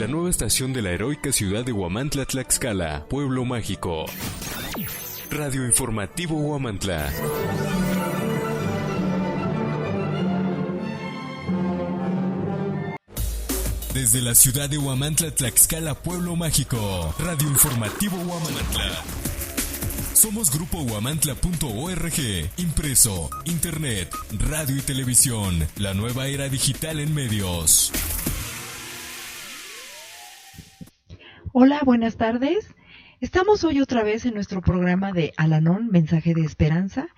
la nueva estación de la heroica ciudad de Huamantla, Tlaxcala, pueblo mágico. Radio Informativo Huamantla. Desde la ciudad de Huamantla, Tlaxcala, pueblo mágico. Radio Informativo Huamantla. Somos Grupo Huamantla.org, impreso, internet, radio y televisión, la nueva era digital en medios. Hola, buenas tardes. Estamos hoy otra vez en nuestro programa de Al-Anon, Mensaje de Esperanza,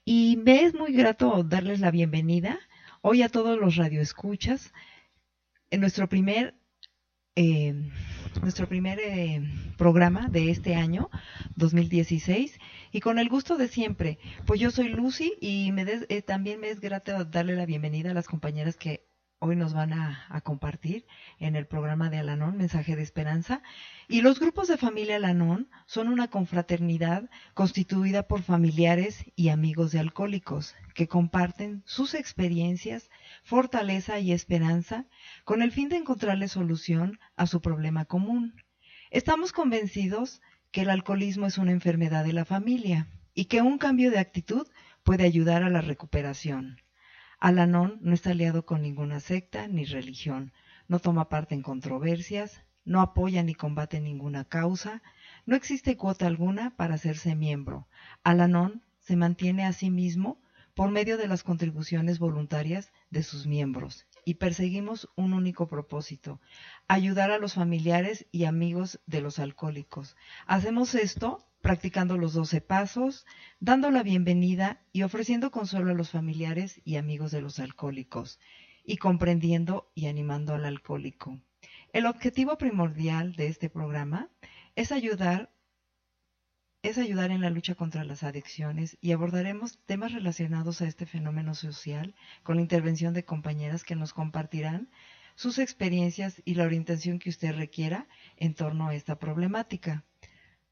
y me es muy grato darles la bienvenida hoy a todos los radioescuchas en nuestro primer programa de este año 2016, y con el gusto de siempre, pues yo soy Lucy y también me es grato darle la bienvenida a las compañeras que hoy nos van a compartir en el programa de Al-Anon, Mensaje de Esperanza. Y los grupos de familia Al-Anon son una confraternidad constituida por familiares y amigos de alcohólicos que comparten sus experiencias, fortaleza y esperanza con el fin de encontrarle solución a su problema común. Estamos convencidos que el alcoholismo es una enfermedad de la familia y que un cambio de actitud puede ayudar a la recuperación. Al-Anon no está aliado con ninguna secta ni religión, no toma parte en controversias, no apoya ni combate ninguna causa, no existe cuota alguna para hacerse miembro. Al-Anon se mantiene a sí mismo por medio de las contribuciones voluntarias de sus miembros y perseguimos un único propósito: ayudar a los familiares y amigos de los alcohólicos. Hacemos esto practicando los 12 pasos, dando la bienvenida y ofreciendo consuelo a los familiares y amigos de los alcohólicos, y comprendiendo y animando al alcohólico. El objetivo primordial de este programa es ayudar en la lucha contra las adicciones, y abordaremos temas relacionados a este fenómeno social con la intervención de compañeras que nos compartirán sus experiencias y la orientación que usted requiera en torno a esta problemática.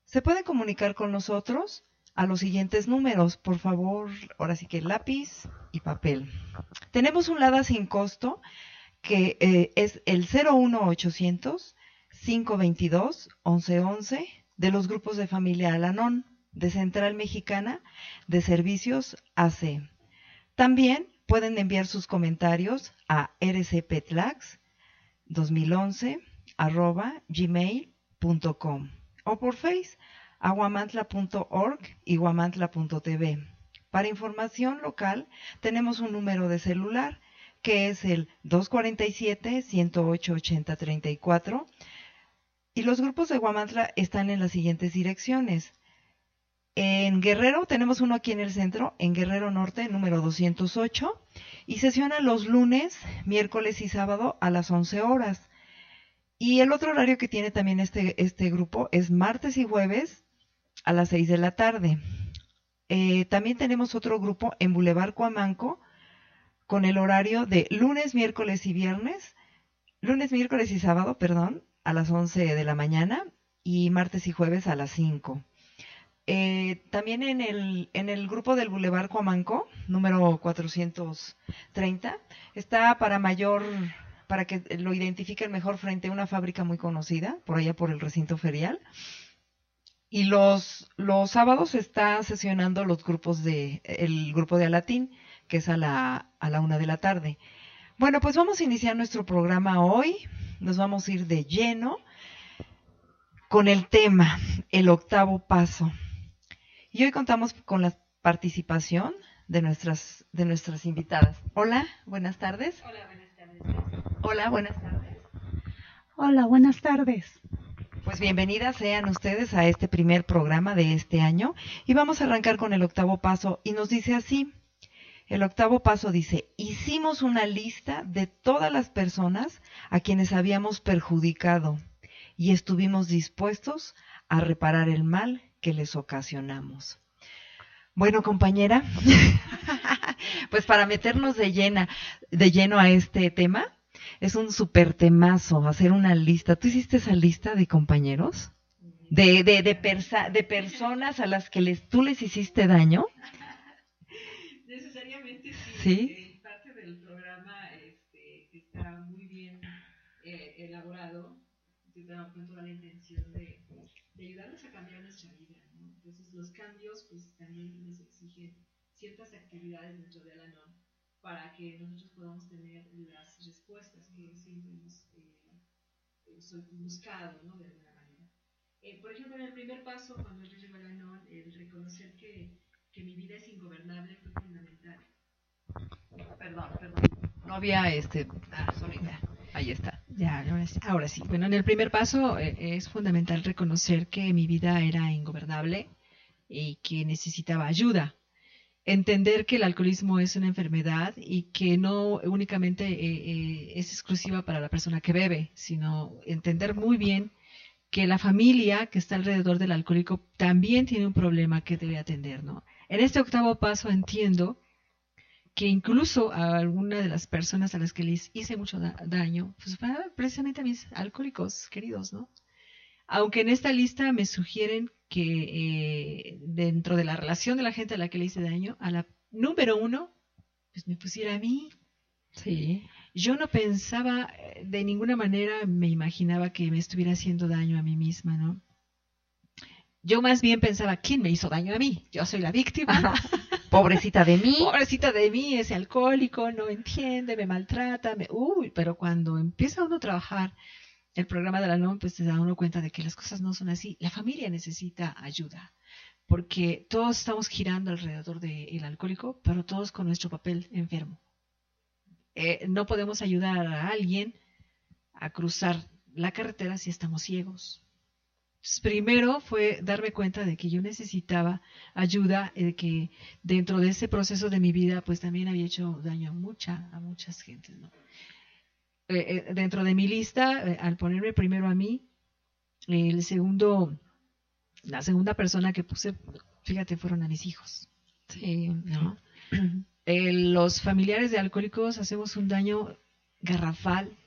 Se puede comunicar con nosotros a los siguientes números, por favor, ahora sí que lápiz y papel. Tenemos un LADA sin costo que es el 01800 522 1111 de los grupos de familia Al-Anon, de Central Mexicana de Servicios AC. También pueden enviar sus comentarios a rcpetlax2011@gmail.com o por Face a huamantla.org y huamantla.tv. Para información local tenemos un número de celular que es el 247-108-8034, y los grupos de Huamantla están en las siguientes direcciones. En Guerrero tenemos uno aquí en el centro, en Guerrero Norte, número 208, y sesiona los lunes, miércoles y sábado a las 11 horas. Y el otro horario que tiene también este grupo es martes y jueves a las 6 de la tarde. También tenemos otro grupo en Boulevard Cuamanco con el horario de lunes, miércoles y sábado, a las 11 de la mañana, y martes y jueves a las 5. También en el grupo del Boulevard Cuamanco, número 430, está para que lo identifiquen mejor, frente a una fábrica muy conocida, por allá por el recinto ferial. Y los sábados está sesionando el grupo de Alatín, que es a la 1 de la tarde. Bueno, pues vamos a iniciar nuestro programa hoy. Nos vamos a ir de lleno con el tema, el octavo paso. Y hoy contamos con la participación de nuestras invitadas. Hola, buenas tardes. Hola, buenas tardes. Hola, buenas tardes. Hola, buenas tardes. Pues bienvenidas sean ustedes a este primer programa de este año, y vamos a arrancar con el octavo paso, y nos dice así. El octavo paso dice: hicimos una lista de todas las personas a quienes habíamos perjudicado y estuvimos dispuestos a reparar el mal que les ocasionamos. Bueno, compañera, pues para meternos de lleno a este tema, es un súper temazo hacer una lista. ¿Tú hiciste esa lista de compañeros? De personas a las que tú les hiciste daño. Necesariamente sí. Parte del programa está muy bien elaborado, con toda la intención de ayudarles a cambiar nuestra vida, ¿no? Entonces los cambios pues también nos exigen ciertas actividades dentro de Al-Anon para que nosotros podamos tener las respuestas que siempre hemos buscado, ¿no? De alguna manera. Por ejemplo, en el primer paso, cuando yo llego a Al-Anon, el reconocer que mi vida es ingobernable fue fundamental. Perdón. No había sonida. Ahí está. Ya, ahora sí. Bueno, en el primer paso es fundamental reconocer que mi vida era ingobernable y que necesitaba ayuda. Entender que el alcoholismo es una enfermedad y que no únicamente es exclusiva para la persona que bebe, sino entender muy bien que la familia que está alrededor del alcohólico también tiene un problema que debe atender, ¿no? En este octavo paso entiendo que incluso a alguna de las personas a las que les hice mucho daño, pues fueron precisamente a mis alcohólicos queridos, ¿no? Aunque en esta lista me sugieren que dentro de la relación de la gente a la que le hice daño, a la número 1, pues me pusiera a mí. Sí. Yo no pensaba, de ninguna manera me imaginaba que me estuviera haciendo daño a mí misma, ¿no? Yo más bien pensaba, ¿quién me hizo daño a mí? Yo soy la víctima. Pobrecita de mí. Pobrecita de mí, ese alcohólico, no entiende, me maltrata. Pero cuando empieza uno a trabajar el programa de Al-Anon, pues se da uno cuenta de que las cosas no son así. La familia necesita ayuda, porque todos estamos girando alrededor del alcohólico, pero todos con nuestro papel enfermo. No podemos ayudar a alguien a cruzar la carretera si estamos ciegos. Entonces, primero fue darme cuenta de que yo necesitaba ayuda, que dentro de ese proceso de mi vida, pues también había hecho daño a muchas gentes, ¿no? Dentro de mi lista, al ponerme primero a mí, la segunda persona que puse, fíjate, fueron a mis hijos. Sí. ¿No? Los familiares de alcohólicos hacemos un daño garrafal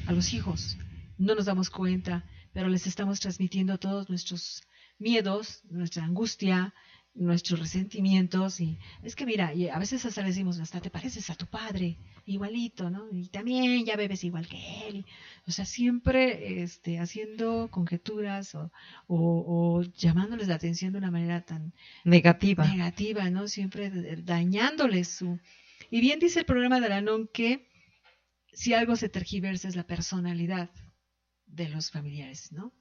a los hijos. No nos damos cuenta, pero les estamos transmitiendo todos nuestros miedos, nuestra angustia, nuestros resentimientos. Y es que mira, y a veces hasta le decimos, hasta te pareces a tu padre, igualito, ¿no? Y también ya bebes igual que él. O sea, siempre haciendo conjeturas o llamándoles la atención de una manera tan negativa, ¿no? Siempre dañándoles su... Y bien dice el programa de Al-Anon que si algo se tergiversa es la personalidad de los familiares, ¿no? O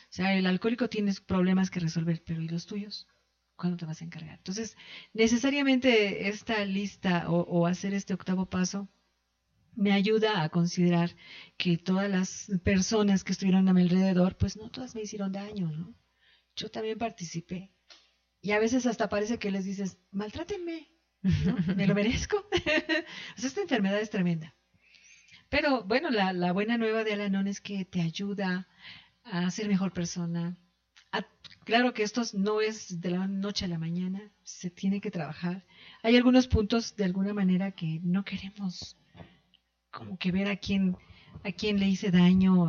sea, el alcohólico tiene problemas que resolver, pero ¿y los tuyos? ¿Cuándo te vas a encargar? Entonces, necesariamente esta lista o hacer este octavo paso me ayuda a considerar que todas las personas que estuvieron a mi alrededor, pues no todas me hicieron daño, ¿no? Yo también participé. Y a veces hasta parece que les dices, maltrátenme, ¿no? Me lo merezco. O sea, esta enfermedad es tremenda. Pero bueno, la buena nueva de Al-Anon es que te ayuda a ser mejor persona. Claro que esto no es de la noche a la mañana, se tiene que trabajar. Hay algunos puntos de alguna manera que no queremos como que ver a quién le hice daño,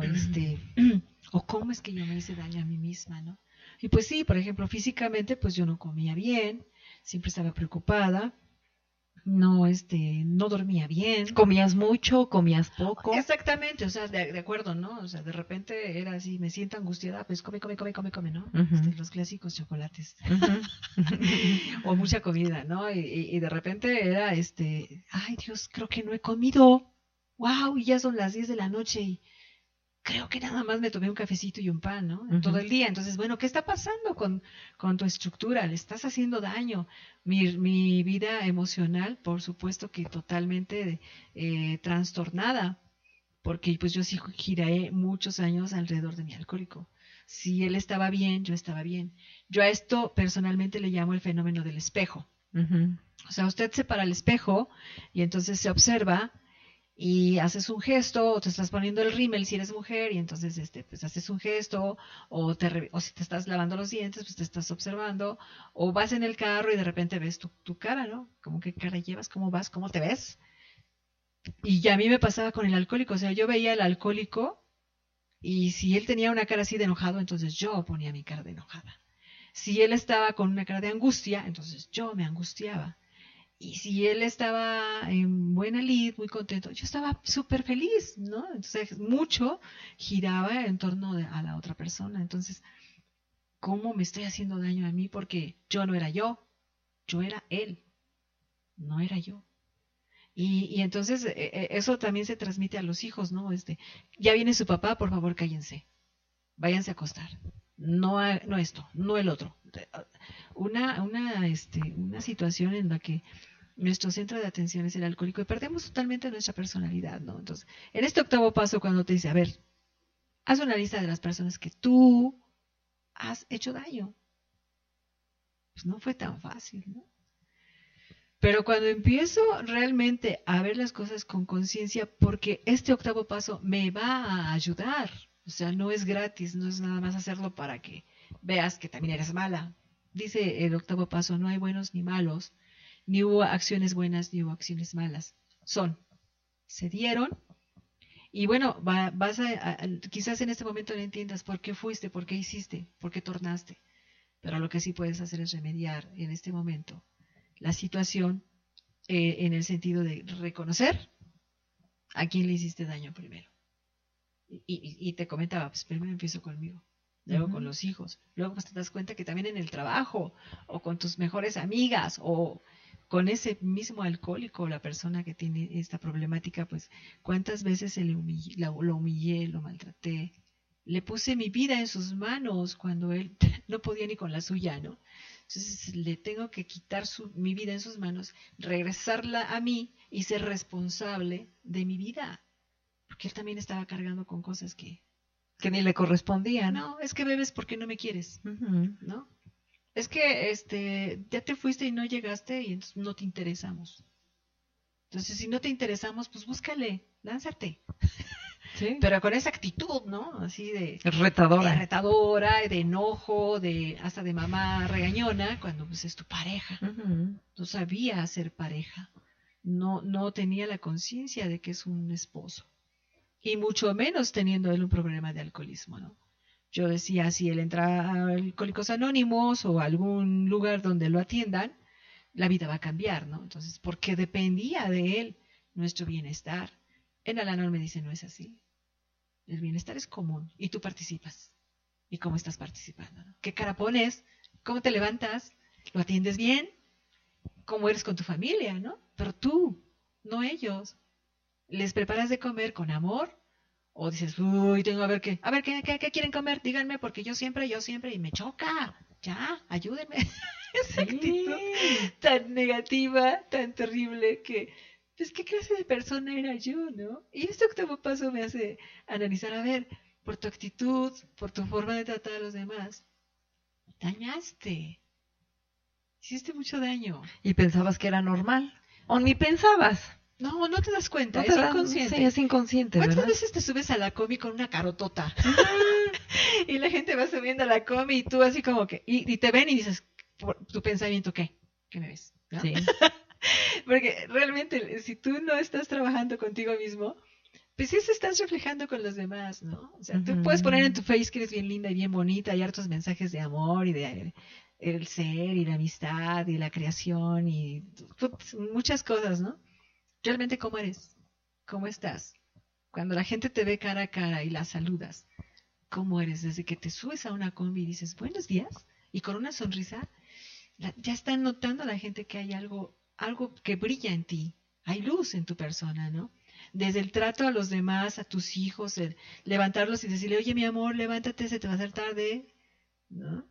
o cómo es que yo me hice daño a mí misma, ¿no? Y pues sí, por ejemplo, físicamente pues yo no comía bien, siempre estaba preocupada. No dormía bien. ¿Comías mucho? ¿Comías poco? Exactamente, o sea, de acuerdo, ¿no? O sea, de repente era así, me siento angustiada, pues come, ¿no? Uh-huh. Los clásicos chocolates. Uh-huh. O mucha comida, ¿no? Y de repente era ay Dios, creo que no he comido. Wow, y ya son las 10 de la noche y creo que nada más me tomé un cafecito y un pan, ¿no? Uh-huh. Todo el día. Entonces, bueno, ¿qué está pasando con tu estructura? ¿Le estás haciendo daño? Mi vida emocional, por supuesto que totalmente trastornada, porque pues yo sí giré muchos años alrededor de mi alcohólico. Si él estaba bien, yo estaba bien. Yo a esto personalmente le llamo el fenómeno del espejo. Uh-huh. O sea, usted se para el espejo y entonces se observa y haces un gesto, o te estás poniendo el rímel si eres mujer, y entonces pues haces un gesto, o si te estás lavando los dientes, pues te estás observando, o vas en el carro y de repente ves tu cara, ¿no? ¿Cómo qué cara llevas? ¿Cómo vas? ¿Cómo te ves? Y ya a mí me pasaba con el alcohólico, o sea, yo veía al alcohólico, y si él tenía una cara así de enojado, entonces yo ponía mi cara de enojada. Si él estaba con una cara de angustia, entonces yo me angustiaba. Y si él estaba en buena lid, muy contento, yo estaba súper feliz, ¿no? Entonces, mucho giraba en torno a la otra persona. Entonces, ¿cómo me estoy haciendo daño a mí? Porque yo no era yo era él, no era yo. Y entonces eso también se transmite a los hijos, ¿no? Ya viene su papá, por favor cállense, váyanse a acostar. No esto, no el otro. Una situación en la que nuestro centro de atención es el alcohólico y perdemos totalmente nuestra personalidad, ¿no? Entonces, en este octavo paso, cuando te dice, a ver, haz una lista de las personas que tú has hecho daño. Pues no fue tan fácil, ¿no? Pero cuando empiezo realmente a ver las cosas con conciencia, porque este octavo paso me va a ayudar, o sea, no es gratis, no es nada más hacerlo para que veas que también eres mala. Dice el octavo paso, no hay buenos ni malos, ni hubo acciones buenas ni hubo acciones malas. Se dieron, y bueno, quizás en este momento no entiendas por qué fuiste, por qué hiciste, por qué tornaste, pero lo que sí puedes hacer es remediar en este momento la situación en el sentido de reconocer a quién le hiciste daño primero. Y te comentaba, pues primero empiezo conmigo, luego con los hijos, luego pues te das cuenta que también en el trabajo, o con tus mejores amigas, o con ese mismo alcohólico, la persona que tiene esta problemática, pues cuántas veces lo humillé, lo maltraté, le puse mi vida en sus manos cuando él no podía ni con la suya, ¿no? Entonces le tengo que quitar mi vida en sus manos, regresarla a mí y ser responsable de mi vida. Porque él también estaba cargando con cosas que ni le correspondían. No, es que bebes porque no me quieres, ¿no? Es que ya te fuiste y no llegaste y entonces no te interesamos. Entonces, si no te interesamos, pues búscale, lánzate. Sí. Pero con esa actitud, ¿no? Así de retadora, de enojo, hasta de mamá regañona, cuando pues es tu pareja. No sabía ser pareja. No tenía la conciencia de que es un esposo. Y mucho menos teniendo él un problema de alcoholismo, ¿no? Yo decía, si él entra a Alcohólicos Anónimos o a algún lugar donde lo atiendan, la vida va a cambiar, ¿no? Entonces, porque dependía de él nuestro bienestar. En Al-Anon me dice, no es así. El bienestar es común y tú participas. ¿Y cómo estás participando? ¿No? ¿Qué cara pones? ¿Cómo te levantas? ¿Lo atiendes bien? ¿Cómo eres con tu familia? ¿No? Pero tú, no ellos. ¿Les preparas de comer con amor? ¿O dices, uy, tengo a ver qué quieren comer? Díganme, porque yo siempre, y me choca. Ya, ayúdenme. Esa actitud tan negativa, tan terrible que... Pues, ¿qué clase de persona era yo, no? Y este octavo paso me hace analizar, a ver, por tu actitud, por tu forma de tratar a los demás, dañaste. Hiciste mucho daño. Y pensabas que era normal. O ni pensabas. No te das cuenta, es inconsciente. Sí, es inconsciente, ¿Cuántas ¿verdad? veces te subes a la combi con una carotota? Y la gente va subiendo a la combi y tú así como que... Y te ven y dices, por tu pensamiento, ¿qué? ¿Qué me ves? ¿No? Sí. Porque realmente, si tú no estás trabajando contigo mismo, pues sí se estás reflejando con los demás, ¿no? O sea, tú puedes poner en tu face que eres bien linda y bien bonita y hartos mensajes de amor y de el ser y la amistad y la creación y muchas cosas, ¿no? Realmente, ¿cómo eres? ¿Cómo estás? Cuando la gente te ve cara a cara y la saludas, ¿cómo eres? Desde que te subes a una combi y dices, buenos días, y con una sonrisa, ya está notando la gente que hay algo que brilla en ti, hay luz en tu persona, ¿no? Desde el trato a los demás, a tus hijos, el levantarlos y decirle, oye, mi amor, levántate, se te va a hacer tarde, ¿no?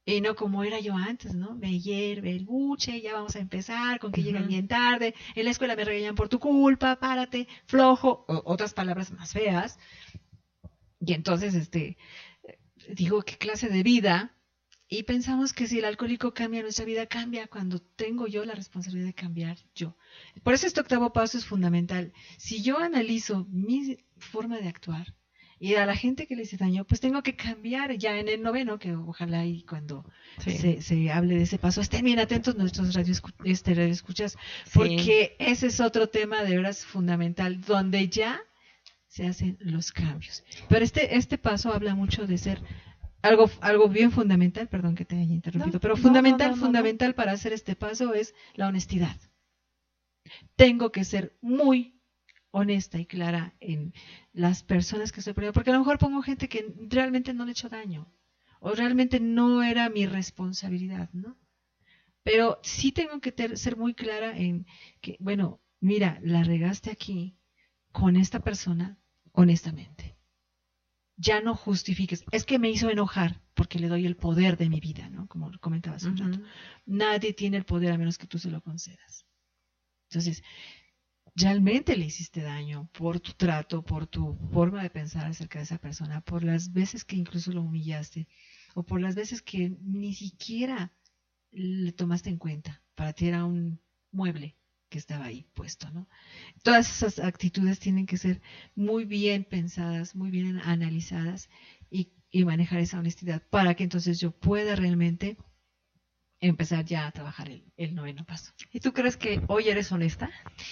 Y no como era yo antes, ¿no? Me hierve el buche, ya vamos a empezar, con que llegan bien tarde, en la escuela me regañan por tu culpa, párate, flojo, otras palabras más feas. Y entonces, digo, ¿qué clase de vida? Y pensamos que si el alcohólico cambia, nuestra vida cambia cuando tengo yo la responsabilidad de cambiar yo. Por eso este octavo paso es fundamental. Si yo analizo mi forma de actuar y a la gente que le hice daño, pues tengo que cambiar ya en el noveno, que ojalá y cuando se hable de ese paso, estén bien atentos nuestros radioescuchas, porque ese es otro tema de veras fundamental, donde ya se hacen los cambios. Pero este paso habla mucho de ser algo bien fundamental, perdón que te haya interrumpido, No, pero no, fundamental, no, no, no. fundamental para hacer este paso es la honestidad. Tengo que ser muy honesta y clara en las personas que estoy poniendo, porque a lo mejor pongo gente que realmente no le he hecho daño, o realmente no era mi responsabilidad, ¿no? Pero sí tengo que ser muy clara en que, bueno, mira, la regaste aquí con esta persona honestamente. Ya no justifiques. Es que me hizo enojar porque le doy el poder de mi vida, ¿no? Como comentabas un rato. Nadie tiene el poder a menos que tú se lo concedas. Entonces, realmente le hiciste daño por tu trato, por tu forma de pensar acerca de esa persona, por las veces que incluso lo humillaste, o por las veces que ni siquiera le tomaste en cuenta. Para ti era un mueble que estaba ahí puesto, ¿no? Todas esas actitudes tienen que ser muy bien pensadas, muy bien analizadas y manejar esa honestidad para que entonces yo pueda realmente empezar ya a trabajar el noveno paso. ¿Y tú crees que hoy eres honesta?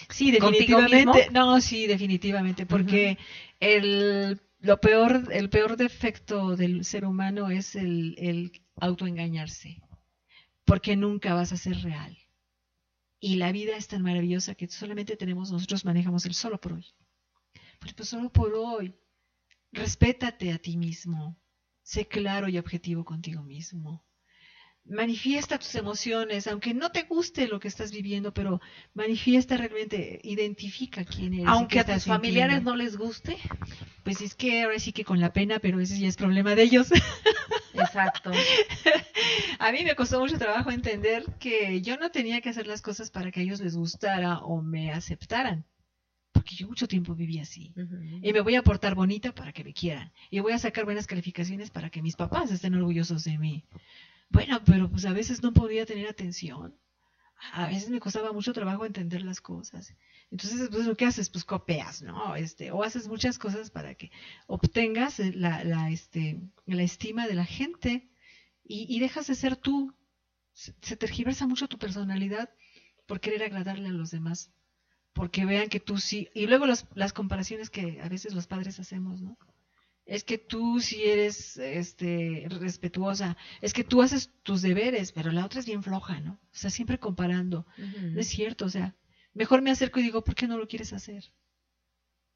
Sí, ¿Contigo definitivamente. mismo? No, sí, definitivamente, porque el peor defecto del ser humano es el autoengañarse, porque nunca vas a ser real. Y la vida es tan maravillosa que solamente nosotros manejamos el solo por hoy. Pues solo por hoy. Respétate a ti mismo. Sé claro y objetivo contigo mismo. Manifiesta tus emociones, aunque no te guste lo que estás viviendo, pero manifiesta realmente, identifica quién eres. Aunque a tus familiares no les guste. Pues es que ahora sí que con la pena, pero ese ya es problema de ellos. Exacto. A mí me costó mucho trabajo entender que yo no tenía que hacer las cosas para que a ellos les gustara o me aceptaran. Porque yo mucho tiempo viví así. Y me voy a portar bonita para que me quieran. Y voy a sacar buenas calificaciones para que mis papás estén orgullosos de mí. Bueno, pero pues a veces no podía tener atención. A veces me costaba mucho trabajo entender las cosas. Entonces, pues, lo que haces, pues copias, ¿no? O haces muchas cosas para que obtengas la estima de la gente y dejas de ser tú. Se tergiversa mucho tu personalidad por querer agradarle a los demás. Porque vean que tú sí. Y luego las comparaciones que a veces los padres hacemos, ¿no? Es que tú sí eres respetuosa, es que tú haces tus deberes, pero la otra es bien floja, ¿no? O sea, siempre comparando. No es cierto, o sea, mejor me acerco y digo, ¿por qué no lo quieres hacer?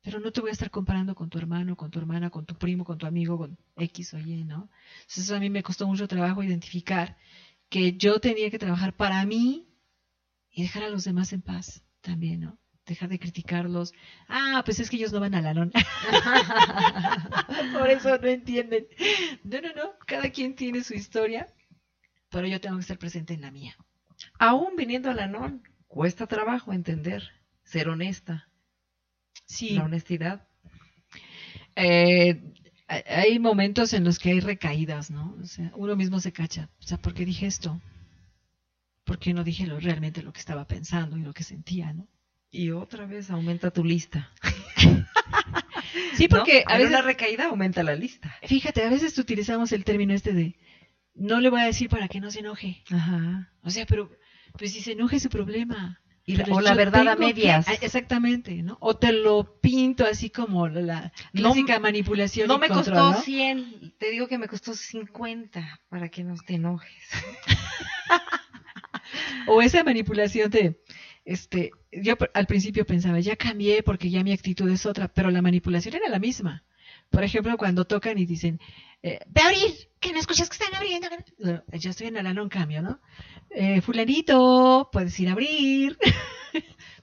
Pero no te voy a estar comparando con tu hermano, con tu hermana, con tu primo, con tu amigo, con X o Y, ¿no? Entonces eso a mí me costó mucho trabajo identificar que yo tenía que trabajar para mí y dejar a los demás en paz también, ¿no? Dejar de criticarlos. Ah, pues es que ellos no van al Aarón. Por eso no entienden. No. Cada quien tiene su historia, pero yo tengo que estar presente en la mía. Aún viniendo al Aarón, cuesta trabajo entender, ser honesta. Sí. La honestidad. Hay momentos en los que hay recaídas, ¿no? O sea, uno mismo se cacha. O sea, ¿por qué dije esto? ¿Por qué no dije realmente lo que estaba pensando y lo que sentía, ¿no? Y otra vez aumenta tu lista. Sí, porque ¿no? A veces una recaída aumenta la lista. Fíjate, a veces utilizamos el término de no le voy a decir para que no se enoje. Ajá. O sea, pero pues si se enoje es su problema. O la verdad a medias. Exactamente, ¿no? O te lo pinto así como la clásica manipulación. No me control, costó ¿no? 100, te digo que me costó 50 para que no te enojes. O esa manipulación yo al principio pensaba, ya cambié porque ya mi actitud es otra, pero la manipulación era la misma. Por ejemplo, cuando tocan y dicen, ve a abrir, que no escuchas que están abriendo. Bueno, ya estoy en el Aarón, cambio, ¿no? Fulanito, puedes ir a abrir,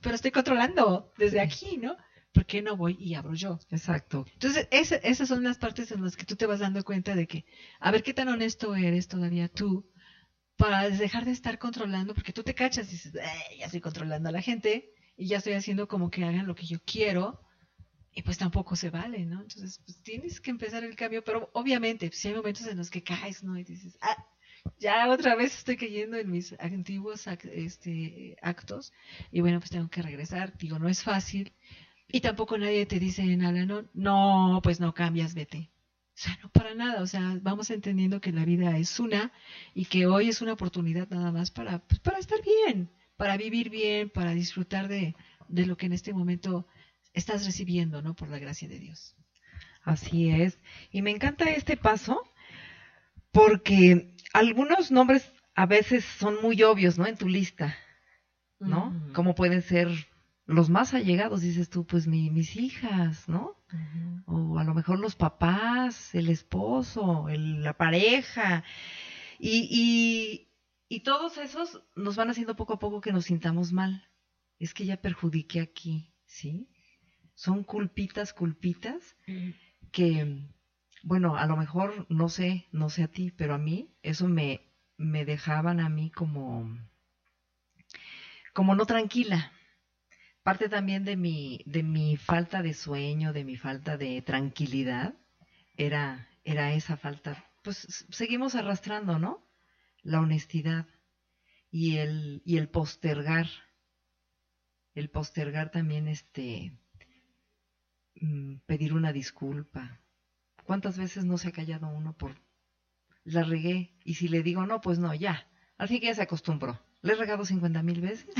pero estoy controlando desde aquí, ¿no? ¿Por qué no voy y abro yo? Exacto. Entonces, esas son las partes en las que tú te vas dando cuenta de que, a ver qué tan honesto eres todavía tú, para dejar de estar controlando, porque tú te cachas y dices, ya estoy controlando a la gente y ya estoy haciendo como que hagan lo que yo quiero y pues tampoco se vale, ¿no? Entonces, pues tienes que empezar el cambio, pero obviamente, pues hay momentos en los que caes, ¿no? Y dices, ya otra vez estoy cayendo en mis antiguos actos y bueno, pues tengo que regresar. Digo, no es fácil y tampoco nadie te dice en Alan, no, pues no cambias, vete. O sea, no para nada, o sea, vamos entendiendo que la vida es una y que hoy es una oportunidad nada más para estar bien, para vivir bien, para disfrutar de lo que en este momento estás recibiendo, ¿no? Por la gracia de Dios. Así es. Y me encanta este paso porque algunos nombres a veces son muy obvios, ¿no? En tu lista, ¿no? Ujú. Como pueden ser los más allegados, dices tú, pues mis hijas, ¿no? Ujú. O a lo mejor los papás, el esposo, la pareja. Y todos esos nos van haciendo poco a poco que nos sintamos mal. Es que ya perjudiqué aquí, ¿sí? Son culpitas que, bueno, a lo mejor no sé a ti, pero a mí eso me dejaban a mí como no tranquila. Parte también de mi falta de sueño, de mi falta de tranquilidad, era esa falta. Pues seguimos arrastrando, ¿no? La honestidad y el postergar. El postergar también pedir una disculpa. ¿Cuántas veces no se ha callado uno por la regué? Y si le digo no, pues no, ya. Al fin que ya se acostumbró. Le he regado 50,000 veces.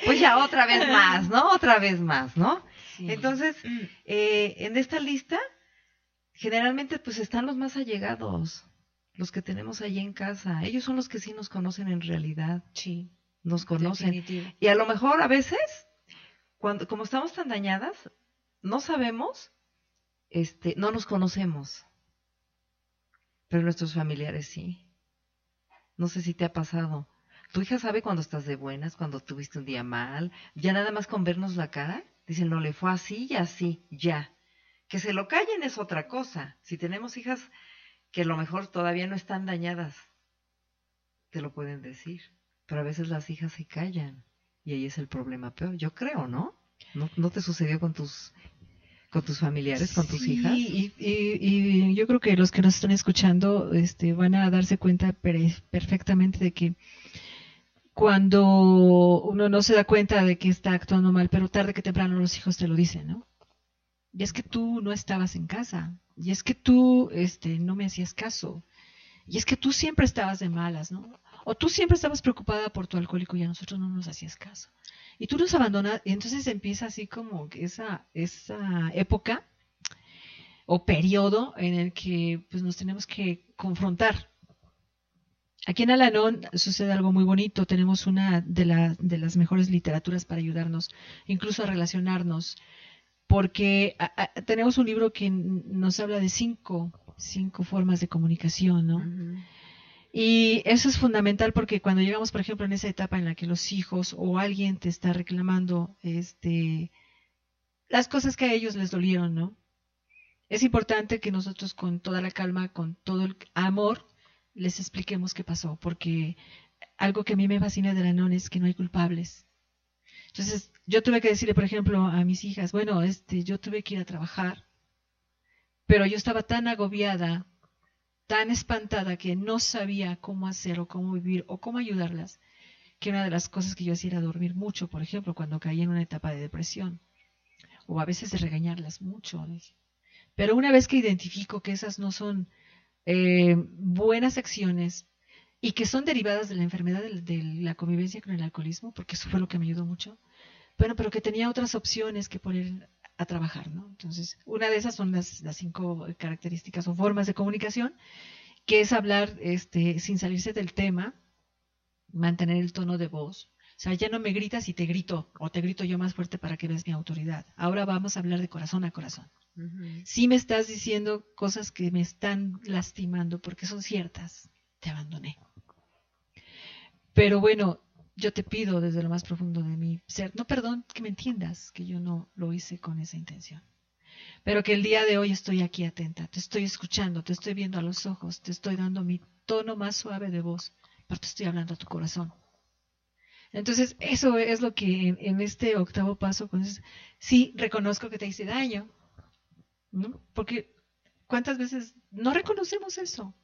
Pues ya otra vez más, ¿no? Otra vez más, ¿no? Sí. Entonces, en esta lista, generalmente pues están los más allegados, los que tenemos allí en casa. Ellos son los que sí nos conocen en realidad, Sí, nos conocen. definitivo. Y a lo mejor a veces, como estamos tan dañadas, no sabemos, no nos conocemos, pero nuestros familiares sí. No sé si te ha pasado. Tu hija sabe cuando estás de buenas, cuando tuviste un día mal. Ya nada más con vernos la cara, dicen, no, le fue así y así, ya. Que se lo callen es otra cosa. Si tenemos hijas que a lo mejor todavía no están dañadas, te lo pueden decir. Pero a veces las hijas se callan y ahí es el problema peor. Yo creo, ¿no? ¿No te sucedió con tus familiares, con tus hijas? Y yo creo que los que nos están escuchando van a darse cuenta perfectamente de que cuando uno no se da cuenta de que está actuando mal, pero tarde que temprano los hijos te lo dicen, ¿no? Y es que tú no estabas en casa, y es que tú no me hacías caso, y es que tú siempre estabas de malas, ¿no? O tú siempre estabas preocupada por tu alcohólico y a nosotros no nos hacías caso. Y tú nos abandonas, y entonces empieza así como esa época o periodo en el que pues, nos tenemos que confrontar. Aquí en Al-Anon sucede algo muy bonito. Tenemos una de las mejores literaturas para ayudarnos, incluso a relacionarnos, porque tenemos un libro que nos habla de cinco formas de comunicación, ¿no? Uh-huh. Y eso es fundamental porque cuando llegamos, por ejemplo, en esa etapa en la que los hijos o alguien te está reclamando las cosas que a ellos les dolieron, ¿no? Es importante que nosotros con toda la calma, con todo el amor, les expliquemos qué pasó, porque algo que a mí me fascina de Al-Anon es que no hay culpables. Entonces, yo tuve que decirle, por ejemplo, a mis hijas, bueno, yo tuve que ir a trabajar, pero yo estaba tan agobiada, tan espantada que no sabía cómo hacer o cómo vivir o cómo ayudarlas, que una de las cosas que yo hacía era dormir mucho, por ejemplo, cuando caí en una etapa de depresión, o a veces de regañarlas mucho. Pero una vez que identifico que esas no son buenas acciones y que son derivadas de la enfermedad de la convivencia con el alcoholismo, porque eso fue lo que me ayudó mucho, bueno, pero que tenía otras opciones que poner a trabajar, ¿no? Entonces, una de esas son las 5 características o formas de comunicación, que es hablar sin salirse del tema, mantener el tono de voz. O sea, ya no me gritas y te grito, o te grito yo más fuerte para que veas mi autoridad. Ahora vamos a hablar de corazón a corazón. Uh-huh. Si me estás diciendo cosas que me están lastimando porque son ciertas, te abandoné. Pero bueno, yo te pido desde lo más profundo de mi ser, no, perdón, que me entiendas, que yo no lo hice con esa intención. Pero que el día de hoy estoy aquí atenta, te estoy escuchando, te estoy viendo a los ojos, te estoy dando mi tono más suave de voz, pero te estoy hablando a tu corazón. Entonces, eso es lo que en este octavo paso, pues, sí reconozco que te hice daño, ¿no? Porque ¿cuántas veces no reconocemos eso?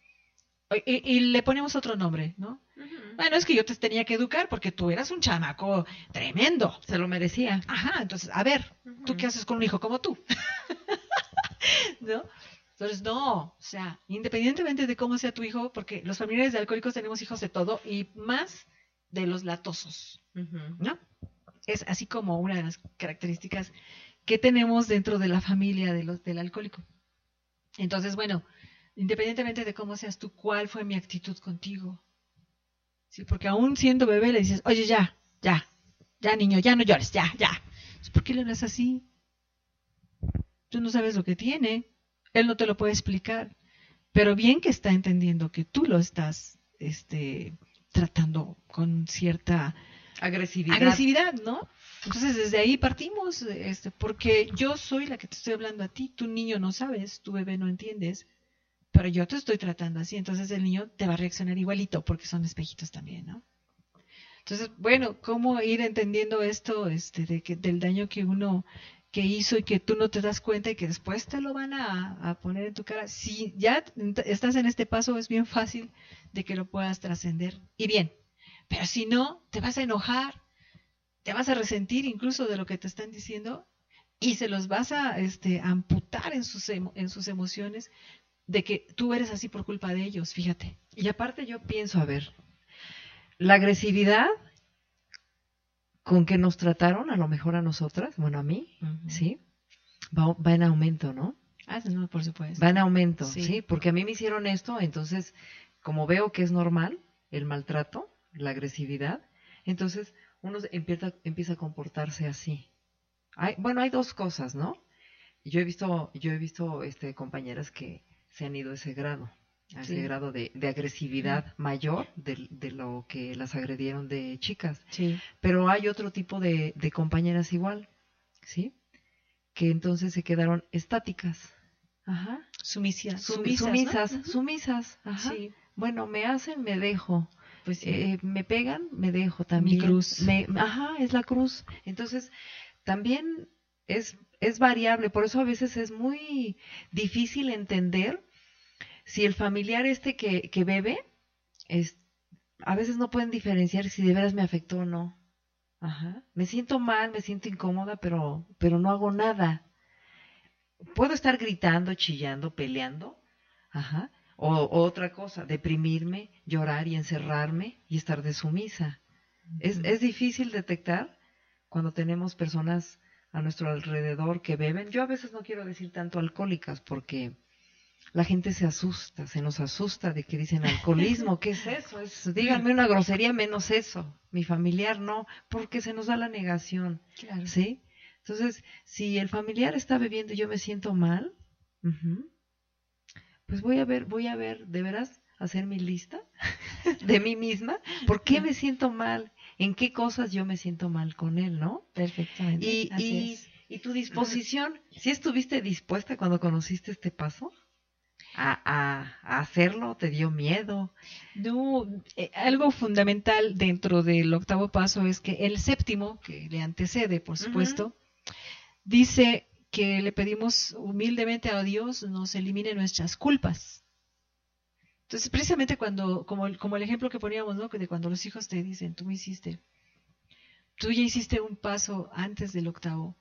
Y le ponemos otro nombre, ¿no? Uh-huh. Bueno, es que yo te tenía que educar porque tú eras un chamaco tremendo. Se lo merecía. Ajá, entonces, a ver, uh-huh. ¿Tú qué haces con un hijo como tú? ¿No? Entonces, no, o sea, independientemente de cómo sea tu hijo, porque los familiares de alcohólicos tenemos hijos de todo y más de los latosos, uh-huh. ¿No? Es así como una de las características que tenemos dentro de la familia del alcohólico. Entonces, bueno, independientemente de cómo seas tú, ¿cuál fue mi actitud contigo? Sí, porque aún siendo bebé le dices, oye, ya niño, ya no llores, ya. ¿Por qué le hablas así? Tú no sabes lo que tiene, él no te lo puede explicar, pero bien que está entendiendo que tú lo estás tratando con cierta agresividad, ¿no? Entonces desde ahí partimos, porque yo soy la que te estoy hablando a ti, tu niño no sabes, tu bebé no entiendes, pero yo te estoy tratando así, entonces el niño te va a reaccionar igualito, porque son espejitos también, ¿no? Entonces, bueno, ¿cómo ir entendiendo esto del daño que uno que hizo y que tú no te das cuenta y que después te lo van a poner en tu cara? Si ya estás en este paso, es bien fácil de que lo puedas trascender. Y bien, pero si no, te vas a enojar, te vas a resentir incluso de lo que te están diciendo y se los vas a amputar en sus emociones de que tú eres así por culpa de ellos, fíjate. Y aparte yo pienso, a ver, la agresividad con que nos trataron, a lo mejor a nosotras, bueno, a mí, ¿sí? Va en aumento, ¿no? Ah, no, por supuesto. Va en aumento, Sí. ¿sí? Porque a mí me hicieron esto, entonces, como veo que es normal el maltrato, la agresividad, entonces uno empieza a comportarse así. Hay dos cosas, ¿no? Yo he visto compañeras que se han ido a ese grado de agresividad mayor de lo que las agredieron de chicas. Sí. Pero hay otro tipo de compañeras igual, ¿sí? Que entonces se quedaron estáticas. Ajá. Sumisas, ¿no? Sumisas. Ajá. Sí. Bueno, me hacen, me dejo. Pues sí. Me pegan, me dejo también. Mi cruz. Es la cruz. Entonces, también es variable, por eso a veces es muy difícil entender si el familiar que bebe, a veces no pueden diferenciar si de veras me afectó o no. Ajá. Me siento mal, me siento incómoda, pero no hago nada. Puedo estar gritando, chillando, peleando, ajá, o otra cosa, deprimirme, llorar y encerrarme y estar de sumisa. Es difícil detectar cuando tenemos personas a nuestro alrededor que beben. Yo a veces no quiero decir tanto alcohólicas porque la gente se nos asusta de que dicen alcoholismo. ¿Qué es eso? Díganme una grosería menos eso. Mi familiar no, porque se nos da la negación. Claro. ¿Sí? Entonces, si el familiar está bebiendo y yo me siento mal, pues voy a ver, de veras, hacer mi lista de mí misma. ¿Por qué me siento mal? ¿En qué cosas yo me siento mal con él, no? Perfectamente. Y tu disposición, ¿sí estuviste dispuesta cuando conociste este paso? A hacerlo, ¿te dio miedo? No, algo fundamental dentro del octavo paso es que el séptimo, que le antecede, por supuesto, dice que le pedimos humildemente a Dios nos elimine nuestras culpas. Entonces, precisamente como el ejemplo que poníamos, ¿no? Que de cuando los hijos te dicen, tú ya hiciste un paso antes del octavo,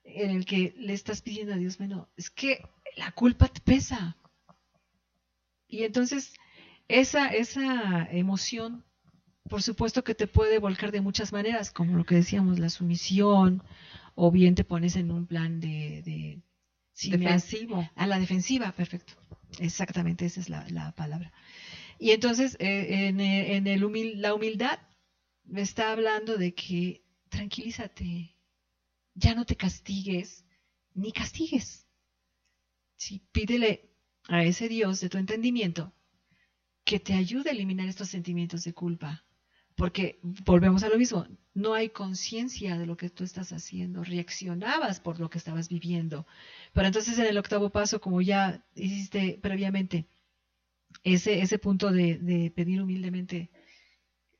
en el que le estás pidiendo a Dios, bueno, es que la culpa te pesa. Y entonces, esa emoción, por supuesto que te puede volcar de muchas maneras, como lo que decíamos, la sumisión, o bien te pones en un plan de defensivo. A la defensiva, perfecto. Exactamente, esa es la palabra. Y entonces, la humildad me está hablando de que tranquilízate, ya no te castigues, ni castigues. Sí, pídele a ese Dios de tu entendimiento que te ayude a eliminar estos sentimientos de culpa. Porque volvemos a lo mismo, no hay conciencia de lo que tú estás haciendo, reaccionabas por lo que estabas viviendo. Pero entonces en el octavo paso, como ya hiciste previamente, ese punto de pedir humildemente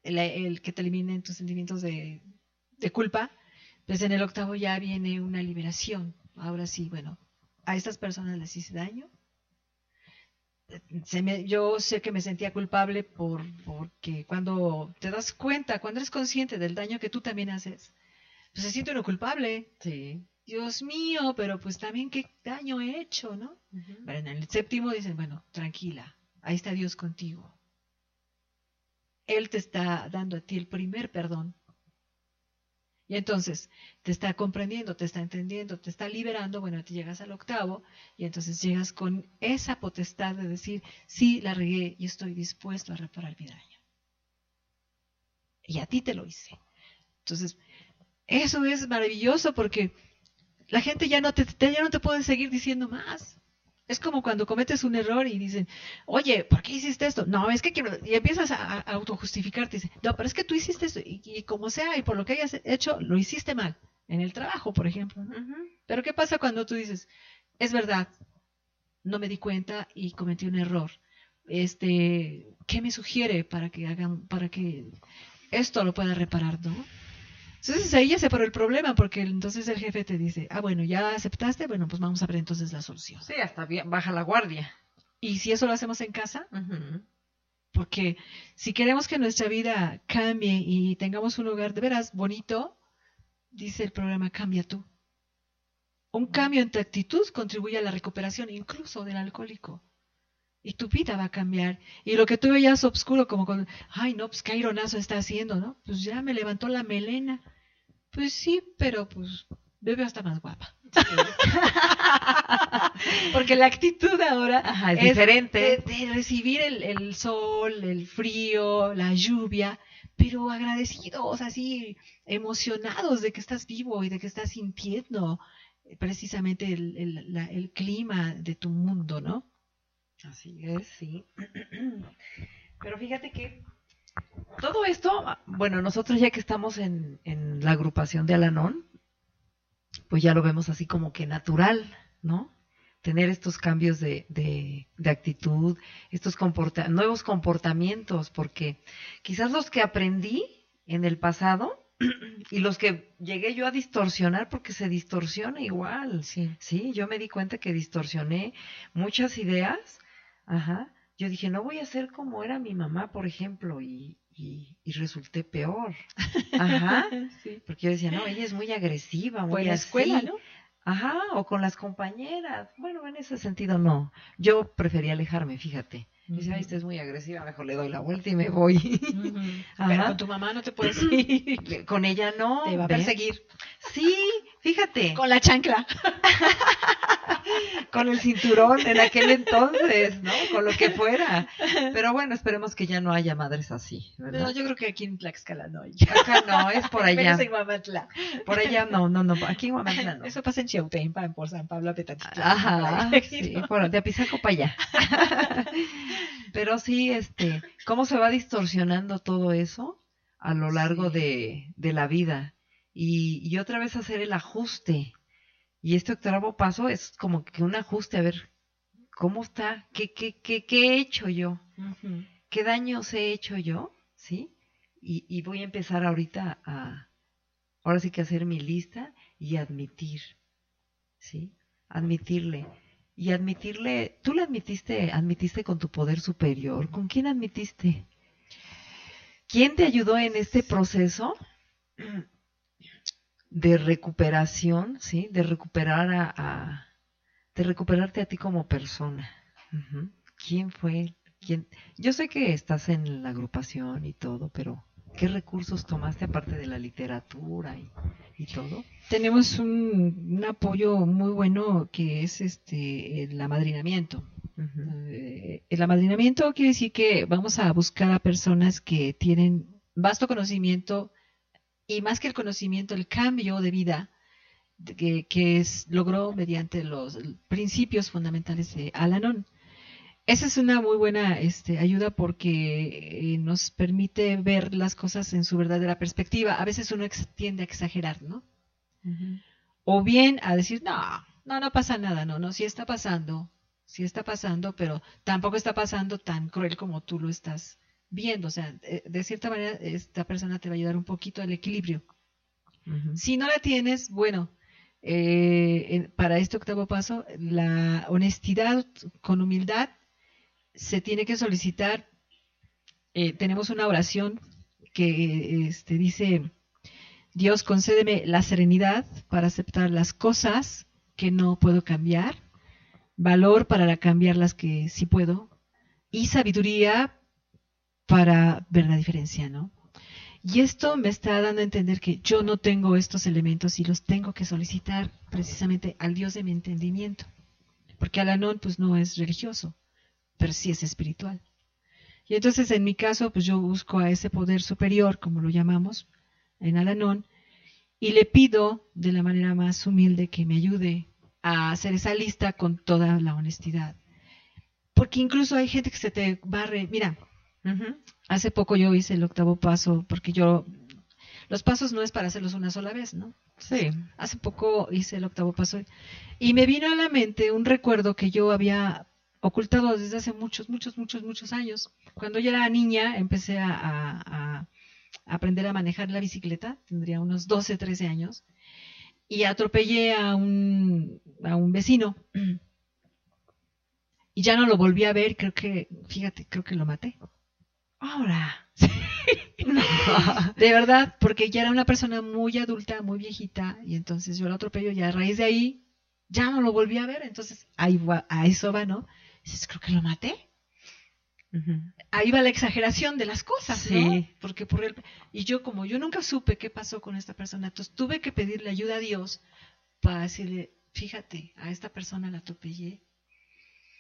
el que te eliminen tus sentimientos de culpa, pues en el octavo ya viene una liberación. Ahora sí, bueno, a estas personas les hice daño. Yo sé que me sentía culpable porque cuando te das cuenta, cuando eres consciente del daño que tú también haces, pues se siente uno culpable. Sí. Dios mío, pero pues también qué daño he hecho, ¿no? Pero en el séptimo dicen, bueno, tranquila, ahí está Dios contigo. Él te está dando a ti el primer perdón. Y entonces te está comprendiendo, te está entendiendo, te está liberando, bueno, te llegas al 8º y entonces llegas con esa potestad de decir, sí, la regué y estoy dispuesto a reparar mi daño. Y a ti te lo hice. Entonces, eso es maravilloso porque la gente ya no te puede seguir diciendo más. Es como cuando cometes un error y dicen, oye, ¿por qué hiciste esto? No, es que y empiezas a autojustificarte. Dicen, no, pero es que tú hiciste esto y como sea y por lo que hayas hecho, lo hiciste mal. En el trabajo, por ejemplo, ¿no? Pero ¿qué pasa cuando tú dices, es verdad, no me di cuenta y cometí un error? ¿Qué me sugiere para que esto lo pueda reparar, no? Entonces ahí ya se paró el problema, porque entonces el jefe te dice, bueno, ya aceptaste, bueno, pues vamos a ver entonces la solución. Sí, hasta bien, baja la guardia. Y si eso lo hacemos en casa, porque si queremos que nuestra vida cambie y tengamos un hogar de veras bonito, dice el programa, cambia tú. Un cambio en tu actitud contribuye a la recuperación incluso del alcohólico. Y tu vida va a cambiar. Y lo que tú veías oscuro, como con, ay, no, pues qué aironazo está haciendo, ¿no? Pues ya me levantó la melena. Pues sí, pero pues bebe hasta más guapa. Sí. Porque la actitud ahora es diferente. De recibir el sol, el frío, la lluvia, pero agradecidos, así, emocionados de que estás vivo y de que estás sintiendo precisamente el clima de tu mundo, ¿no? Así es, sí. Pero fíjate que todo esto, bueno, nosotros ya que estamos en la agrupación de Al-Anon, pues ya lo vemos así como que natural, ¿no? Tener estos cambios de actitud, estos nuevos comportamientos, porque quizás los que aprendí en el pasado y los que llegué yo a distorsionar, porque se distorsiona igual, sí, yo me di cuenta que distorsioné muchas ideas. Yo dije, no voy a ser como era mi mamá, por ejemplo, y resulté peor. Sí. Porque yo decía, no, ella es muy agresiva, muy en la escuela, ¿no? O con las compañeras. Bueno, en ese sentido no. Yo prefería alejarme, fíjate. Dice, ay, esta es muy agresiva, mejor le doy la vuelta y me voy. Pero con tu mamá no te puedes ir. Con ella no. Te va a perseguir. Sí, fíjate. Con la chancla. Con el cinturón en aquel entonces, ¿no? Con lo que fuera. Pero bueno, esperemos que ya no haya madres así, ¿verdad? No, yo creo que aquí en Tlaxcala no hay. Acá no, es por allá. Menos en Huamantla. Por allá no, aquí en Huamantla no. Eso pasa en Chiautempan, por San Pablo Apetatitlán. Sí, de Apizaco para allá. Pero sí, cómo se va distorsionando todo eso a lo largo de la vida. Y otra vez hacer el ajuste. Y este 8º paso es como que un ajuste, a ver, ¿cómo está? ¿Qué he hecho yo? ¿Qué daños he hecho yo? ¿Sí? Y voy a empezar ahorita ahora sí que hacer mi lista y admitir, ¿sí? Admitirle. Y admitirle, ¿tú le admitiste con tu poder superior? ¿Con quién admitiste? ¿Quién te ayudó en este proceso de recuperación, sí, de recuperar de recuperarte a ti como persona? ¿Quién fue? Yo sé que estás en la agrupación y todo, pero ¿qué recursos tomaste aparte de la literatura y todo? Tenemos un apoyo muy bueno que es el amadrinamiento. El amadrinamiento quiere decir que vamos a buscar a personas que tienen vasto conocimiento y más que el conocimiento, el cambio de vida que logró mediante los principios fundamentales de Al-Anon. Esa es una muy buena ayuda porque nos permite ver las cosas en su verdadera perspectiva. A veces uno tiende a exagerar, ¿no? O bien a decir, no pasa nada, no, sí está pasando, pero tampoco está pasando tan cruel como tú lo estás viendo. O sea, de cierta manera esta persona te va a ayudar un poquito al equilibrio. Si no la tienes, bueno, para este 8º paso, la honestidad con humildad se tiene que solicitar. Tenemos una oración que dice: Dios, concédeme la serenidad para aceptar las cosas que no puedo cambiar, valor para cambiar las que sí puedo, y sabiduría para ver la diferencia, ¿no? Y esto me está dando a entender que yo no tengo estos elementos y los tengo que solicitar precisamente al Dios de mi entendimiento. Porque Al-Anon pues no es religioso, pero sí es espiritual. Y entonces en mi caso pues yo busco a ese poder superior, como lo llamamos en Al-Anon, y le pido de la manera más humilde que me ayude a hacer esa lista con toda la honestidad. Porque incluso hay gente que se te barre. Mira, hace poco yo hice el 8º paso, porque los pasos no es para hacerlos una sola vez, ¿no? Sí. Hace poco hice el 8º paso y me vino a la mente un recuerdo que yo había ocultado desde hace muchos años. Cuando yo era niña empecé a aprender a manejar la bicicleta, tendría unos 12, 13 años, y atropellé a un vecino. Y ya no lo volví a ver, creo que lo maté. Ahora. De verdad, porque ya era una persona muy adulta, muy viejita, y entonces yo lo atropello y a raíz de ahí ya no lo volví a ver. Entonces ahí va, a eso va, ¿no? Dices, creo que lo maté. Ahí va la exageración de las cosas, sí. ¿no? Porque y yo, como yo nunca supe qué pasó con esta persona, entonces tuve que pedirle ayuda a Dios para decirle, fíjate, a esta persona la atropellé.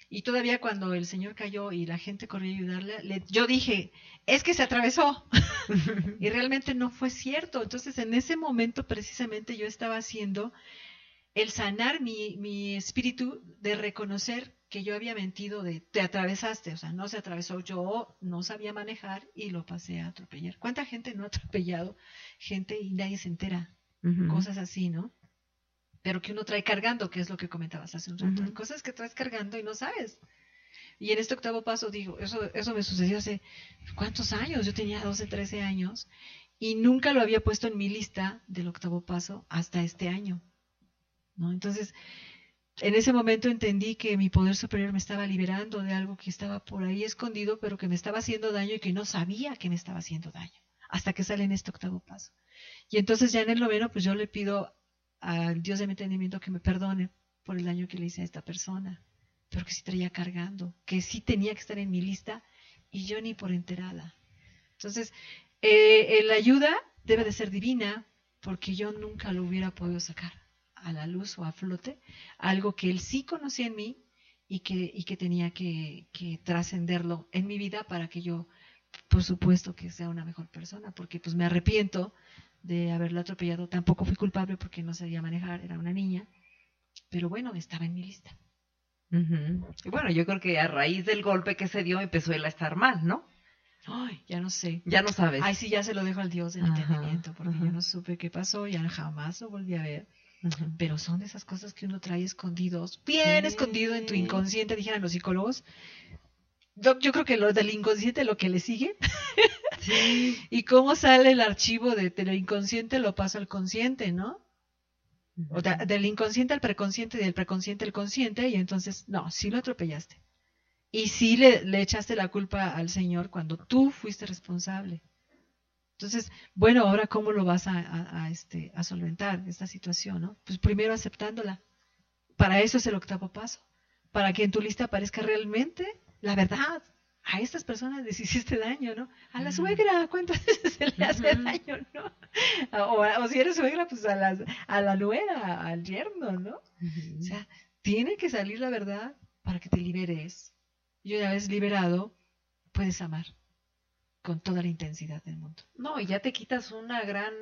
Y todavía cuando el señor cayó y la gente corrió a ayudarle, yo dije, es que se atravesó. Y realmente no fue cierto. Entonces en ese momento precisamente yo estaba haciendo el sanar mi espíritu de reconocer que yo había mentido de te atravesaste. O sea, no se atravesó, yo no sabía manejar y lo pasé a atropellar. ¿Cuánta gente no ha atropellado gente y nadie se entera? Cosas así, ¿no? Pero que uno trae cargando, que es lo que comentabas hace un rato. Hay cosas que traes cargando y no sabes. Y en este 8º paso, digo, eso me sucedió hace ¿cuántos años? Yo tenía 12, 13 años y nunca lo había puesto en mi lista del 8º paso hasta este año, ¿no? Entonces, en ese momento entendí que mi poder superior me estaba liberando de algo que estaba por ahí escondido, pero que me estaba haciendo daño y que no sabía que me estaba haciendo daño, hasta que sale en este 8º paso. Y entonces ya en el 9º, pues yo le pido al Dios de mi entendimiento que me perdone por el daño que le hice a esta persona, pero que sí traía cargando, que sí tenía que estar en mi lista y yo ni por enterada. Entonces, la ayuda debe de ser divina, porque yo nunca lo hubiera podido sacar a la luz o a flote, algo que él sí conocía en mí y que tenía que trascenderlo en mi vida para que yo, por supuesto, que sea una mejor persona, porque pues me arrepiento de haberla atropellado. Tampoco fui culpable porque no sabía manejar, era una niña, pero bueno, estaba en mi lista. Y bueno, yo creo que a raíz del golpe que se dio empezó él a estar mal, ¿no? Ay, ya no sé. Ya no sabes. Ay, sí, ya se lo dejo al Dios del entendimiento, porque yo no supe qué pasó, ya jamás lo volví a ver. Pero son de esas cosas que uno trae escondidos, bien escondido en tu inconsciente, dijeran los psicólogos. Yo creo que lo del inconsciente lo que le sigue. Sí. Y cómo sale el archivo de lo inconsciente lo pasa al consciente, ¿no? O del inconsciente al preconsciente y del preconsciente al consciente, y entonces, no, sí lo atropellaste. Y sí le echaste la culpa al Señor cuando tú fuiste responsable. Entonces, bueno, ahora ¿cómo lo vas a solventar esta situación, no? Pues primero aceptándola. Para eso es el 8º paso. Para que en tu lista aparezca realmente la verdad. A estas personas les hiciste daño, ¿no? A la suegra, ¿cuántas veces se le hace daño, no? O si eres suegra, pues a la nuera, al yerno, ¿no? O sea, tiene que salir la verdad para que te liberes. Y una vez liberado, puedes amar con toda la intensidad del mundo. No, y ya te quitas una gran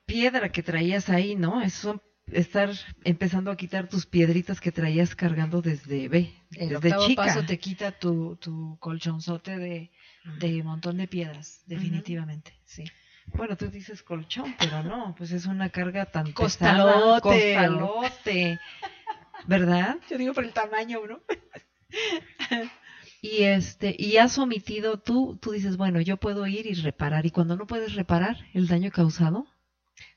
piedra que traías ahí, ¿no? Eso, estar empezando a quitar tus piedritas que traías cargando desde El desde 8º chica. paso te quita tu colchonzote de montón de piedras, definitivamente, sí. Bueno, tú dices colchón, pero no, pues es una carga tan Costalote. pesada. Costalote. ¿Verdad? Yo digo por el tamaño, ¿no? Y has omitido, tú dices, bueno, yo puedo ir y reparar, y cuando no puedes reparar el daño causado,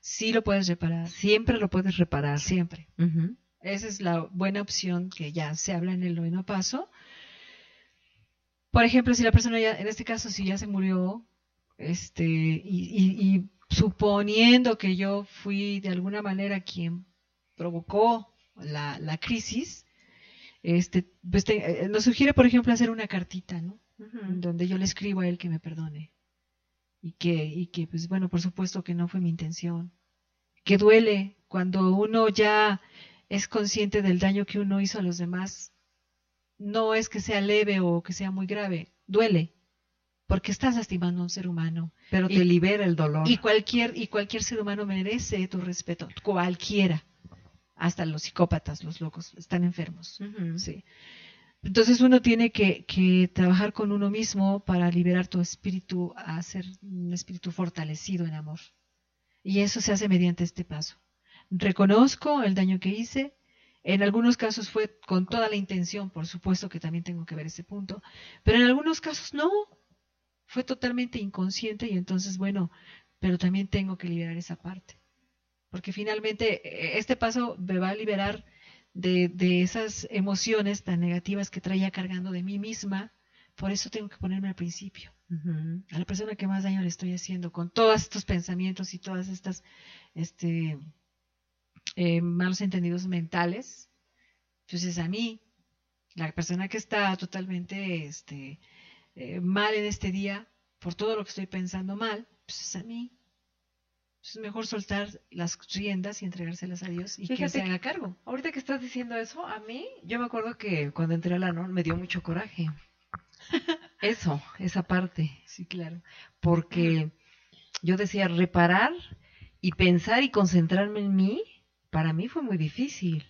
Sí lo puedes reparar. siempre lo puedes reparar. Siempre. Esa es la buena opción que ya se habla en el 9º paso. Por ejemplo, si la persona ya, en este caso, si ya se murió, y suponiendo que yo fui de alguna manera quien provocó la crisis, pues nos sugiere, por ejemplo, hacer una cartita, ¿no? Donde yo le escribo a él que me perdone. y que pues bueno, por supuesto que no fue mi intención. Que duele cuando uno ya es consciente del daño que uno hizo a los demás. No es que sea leve o que sea muy grave, duele, porque estás lastimando a un ser humano. Pero te libera el dolor. Y cualquier ser humano merece tu respeto, cualquiera. Hasta los psicópatas, los locos, están enfermos. Ujú. Sí. Entonces uno tiene que trabajar con uno mismo para liberar tu espíritu a ser un espíritu fortalecido en amor. Y eso se hace mediante este paso. Reconozco el daño que hice. En algunos casos fue con toda la intención, por supuesto que también tengo que ver ese punto, pero en algunos casos no, fue totalmente inconsciente y entonces, bueno, pero también tengo que liberar esa parte. Porque finalmente este paso me va a liberar de esas emociones tan negativas que traía cargando de mí misma. Por eso tengo que ponerme al principio. Ujú. A la persona que más daño le estoy haciendo con todos estos pensamientos y todas estas malos entendidos mentales, pues es a mí. La persona que está totalmente mal en este día, por todo lo que estoy pensando mal, pues es a mí. Es mejor soltar las riendas y entregárselas a Dios y que Fíjate se haga cargo. Ahorita que estás diciendo eso, a mí, yo me acuerdo que cuando entré a la NON me dio mucho coraje. Eso, esa parte. Sí, claro. Porque yo decía, reparar y pensar y concentrarme en mí, para mí fue muy difícil.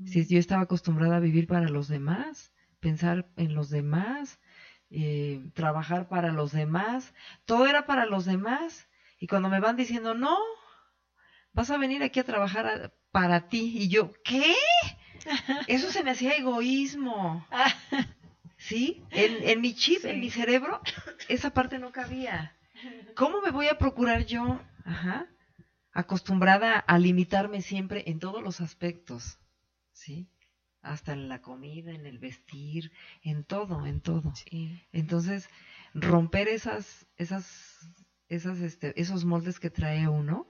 Si yo estaba acostumbrada a vivir para los demás, pensar en los demás, trabajar para los demás, todo era para los demás. Y cuando me van diciendo, no, vas a venir aquí a trabajar para ti. Y yo, ¿qué? Eso se me hacía egoísmo. ¿Sí? En mi chip, Sí. en mi cerebro, esa parte no cabía. ¿Cómo me voy a procurar yo? Ajá. Acostumbrada a limitarme siempre en todos los aspectos. ¿Sí? Hasta en la comida, en el vestir, en todo, en todo. Sí. Entonces, romper esos moldes que trae uno,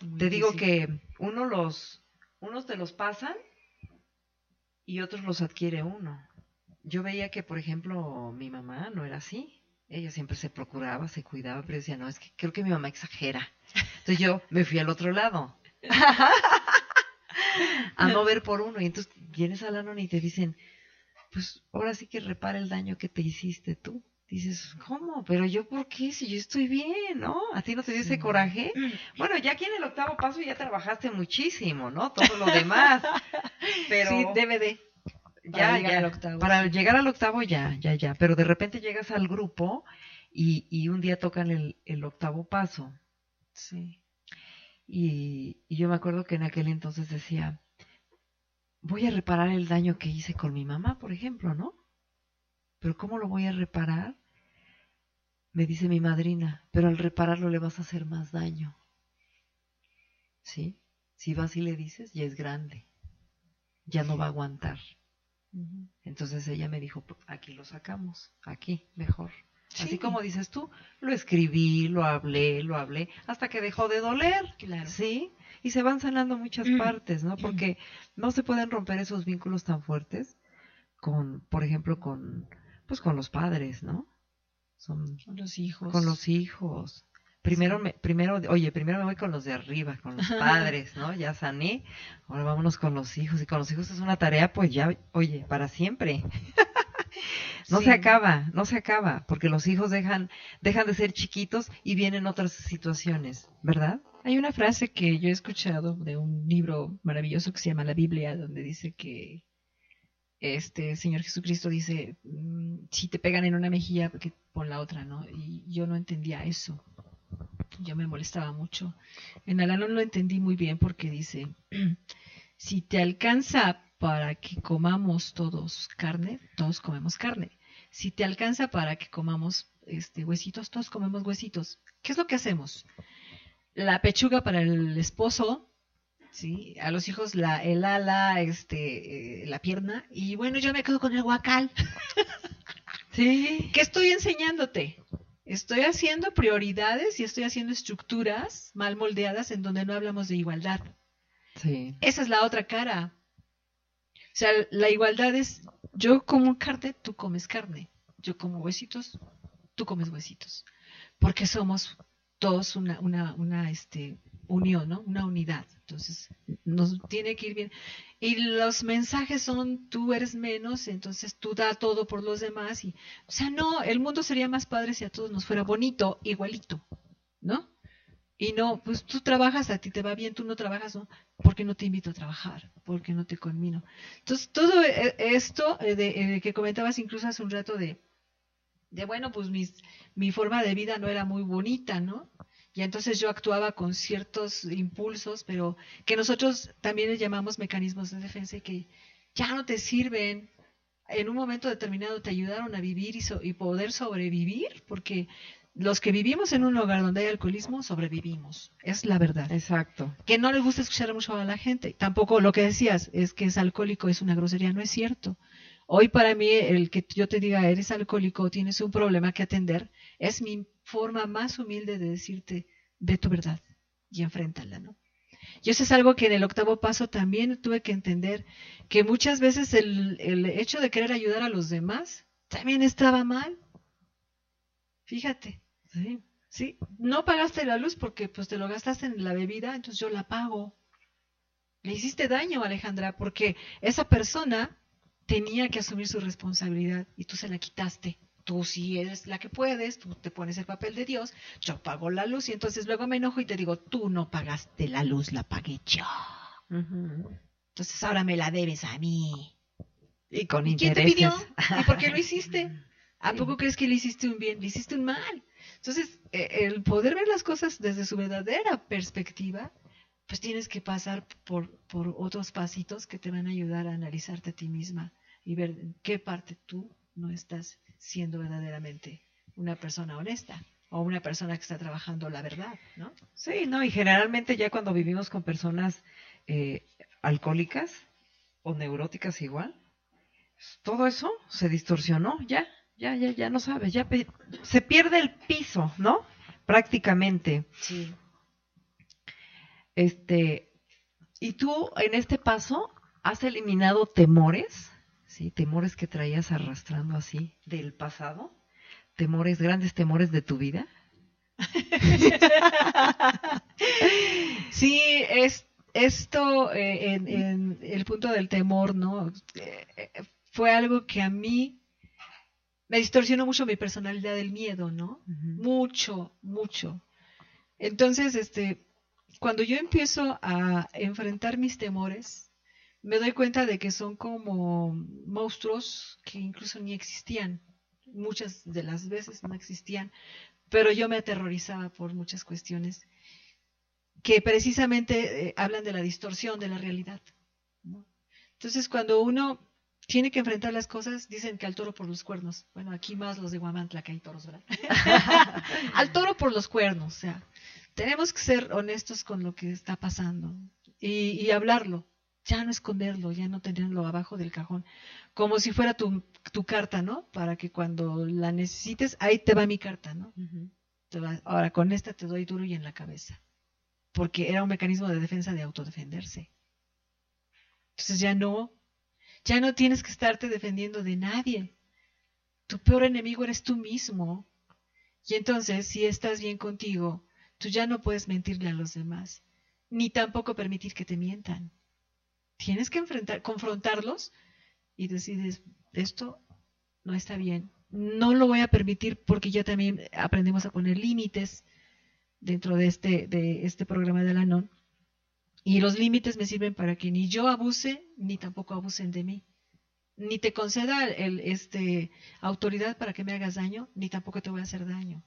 Muy te digo difícil. que unos te los pasan y otros los adquiere uno. Yo veía que, por ejemplo, mi mamá no era así. Ella siempre se procuraba, se cuidaba, pero decía, no, es que creo que mi mamá exagera. Entonces yo me fui al otro lado. A no ver por uno. Y entonces vienes a la nona y te dicen, pues ahora sí que repara el daño que te hiciste tú. Dices, ¿cómo? Pero yo, ¿por qué? Si yo estoy bien, ¿no? ¿A ti no te dio ese coraje? Bueno, ya aquí en el octavo paso ya trabajaste muchísimo, ¿no? Todo lo demás. Pero Sí, DVD. ya, Para llegar ya. al octavo, Para sí. llegar al octavo ya. Pero de repente llegas al grupo y un día tocan el octavo paso. Sí. Y yo me acuerdo que en aquel entonces decía, voy a reparar el daño que hice con mi mamá, por ejemplo, ¿no? Pero ¿cómo lo voy a reparar? Me dice mi madrina, pero al repararlo le vas a hacer más daño. ¿Sí? Si vas y le dices, ya es grande. Ya no va a aguantar. Ujú. Entonces ella me dijo, aquí lo sacamos, aquí, mejor. Sí. Así como dices tú, lo escribí, lo hablé, hasta que dejó de doler. Claro. ¿Sí? Y se van sanando muchas partes, ¿no? Porque no se pueden romper esos vínculos tan fuertes por ejemplo, con los padres, ¿no? Con los hijos. Con los hijos. Primero me voy con los de arriba, con los padres, ¿no? Ya sané, ahora vámonos con los hijos. Y con los hijos es una tarea, pues ya, oye, para siempre. No Sí. se acaba, porque los hijos dejan de ser chiquitos y vienen otras situaciones, ¿verdad? Hay una frase que yo he escuchado de un libro maravilloso que se llama La Biblia, donde dice que Señor Jesucristo dice, si te pegan en una mejilla, que pon la otra, ¿no? Y yo no entendía eso. Yo me molestaba mucho. En Alanón lo entendí muy bien porque dice, si te alcanza para que comamos todos carne, todos comemos carne. Si te alcanza para que comamos huesitos, todos comemos huesitos. ¿Qué es lo que hacemos? La pechuga para el esposo, ¿sí? A los hijos el ala, la pierna, y bueno, yo me quedo con el guacal. Sí. ¿Qué estoy enseñándote? Estoy haciendo prioridades y estoy haciendo estructuras mal moldeadas en donde no hablamos de igualdad. Sí. Esa es la otra cara. O sea, la igualdad es, yo como carne, tú comes carne. Yo como huesitos, tú comes huesitos. porque somos todos una unión, ¿no? Una unidad. Entonces, nos tiene que ir bien. Y los mensajes son, tú eres menos, entonces tú da todo por los demás. O sea, no, el mundo sería más padre si a todos nos fuera bonito, igualito, ¿no? Y no, pues tú trabajas, a ti te va bien, tú no trabajas, ¿no? ¿Por qué no te invito a trabajar? ¿Por qué no te conmino? Entonces, todo esto que comentabas incluso hace un rato bueno, pues mi forma de vida no era muy bonita, ¿no? Y entonces yo actuaba con ciertos impulsos, pero que nosotros también les llamamos mecanismos de defensa y que ya no te sirven. En un momento determinado te ayudaron a vivir y poder sobrevivir, porque los que vivimos en un hogar donde hay alcoholismo, sobrevivimos. Es la verdad. Exacto. Que no le gusta escuchar mucho a la gente. Tampoco lo que decías es que es alcohólico, es una grosería, no es cierto. Hoy para mí el que yo te diga eres alcohólico, tienes un problema que atender, es mi forma más humilde de decirte, ve tu verdad y enfréntala, ¿no? Y eso es algo que en el octavo paso también tuve que entender, que muchas veces el hecho de querer ayudar a los demás también estaba mal. Fíjate, ¿sí? No pagaste la luz porque pues te lo gastaste en la bebida, entonces yo la pago. Le hiciste daño, Alejandra, porque esa persona tenía que asumir su responsabilidad y tú se la quitaste. Tú sí eres la que puedes, tú te pones el papel de Dios, yo pago la luz y entonces luego me enojo y te digo, tú no pagaste la luz, la pagué yo. Entonces ahora me la debes a mí. Y con ¿Y quién te intereses. pidió? ¿Y por qué lo hiciste? ¿A poco crees que le hiciste un bien? Le hiciste un mal. Entonces, el poder ver las cosas desde su verdadera perspectiva, pues tienes que pasar por otros pasitos que te van a ayudar a analizarte a ti misma y ver en qué parte tú no estás siendo verdaderamente una persona honesta o una persona que está trabajando la verdad, ¿no? Sí, no, y generalmente ya cuando vivimos con personas alcohólicas o neuróticas igual, todo eso se distorsionó, ya no sabes, se pierde el piso, ¿no? Prácticamente. Sí. Y tú en este paso has eliminado temores, ¿sí? Temores que traías arrastrando así del pasado, temores, grandes temores de tu vida. Sí, esto en el punto del temor, ¿no? Fue algo que a mí me distorsionó mucho mi personalidad del miedo, ¿no? Mucho, mucho. Entonces, cuando yo empiezo a enfrentar mis temores, me doy cuenta de que son como monstruos que incluso ni existían. Muchas de las veces no existían, pero yo me aterrorizaba por muchas cuestiones que precisamente hablan de la distorsión de la realidad, ¿no? Entonces, cuando uno tiene que enfrentar las cosas, dicen que al toro por los cuernos. Bueno, aquí más los de Huamantla, que hay toros, ¿verdad? Al toro por los cuernos, o sea, tenemos que ser honestos con lo que está pasando y hablarlo, ya no esconderlo, ya no tenerlo abajo del cajón, como si fuera tu carta, ¿no? Para que cuando la necesites, ahí te va mi carta, ¿no? Ahora, con esta te doy duro y en la cabeza, porque era un mecanismo de defensa de autodefenderse. Entonces ya no tienes que estarte defendiendo de nadie. Tu peor enemigo eres tú mismo. Y entonces, si estás bien contigo, tú ya no puedes mentirle a los demás, ni tampoco permitir que te mientan. Tienes que confrontarlos y decides, esto no está bien. No lo voy a permitir, porque ya también aprendemos a poner límites dentro de este programa de Al-Anon. Y los límites me sirven para que ni yo abuse, ni tampoco abusen de mí. Ni te conceda autoridad para que me hagas daño, ni tampoco te voy a hacer daño.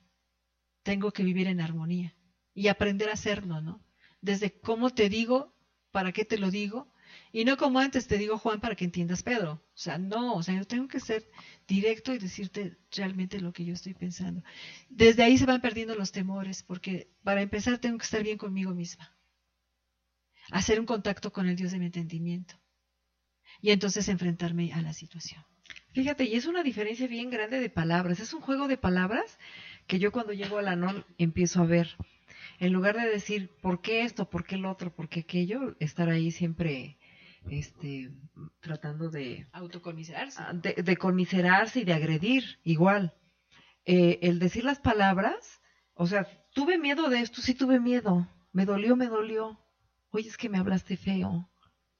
Tengo que vivir en armonía y aprender a hacerlo, ¿no? Desde cómo te digo, para qué te lo digo, y no como antes te digo, Juan, para que entiendas Pedro. O sea, no, o sea, yo tengo que ser directo y decirte realmente lo que yo estoy pensando. Desde ahí se van perdiendo los temores, porque para empezar tengo que estar bien conmigo misma. Hacer un contacto con el Dios de mi entendimiento. Y entonces enfrentarme a la situación. Fíjate, y es una diferencia bien grande de palabras. Es un juego de palabras que yo cuando llego al Al-Anon empiezo a ver. En lugar de decir, ¿por qué esto? ¿Por qué el otro? ¿Por qué aquello? Estar ahí siempre tratando de autoconmiserarse. De conmiserarse y de agredir, igual. El decir las palabras O sea, tuve miedo de esto, sí tuve miedo. Me dolió. Oye, es que me hablaste feo.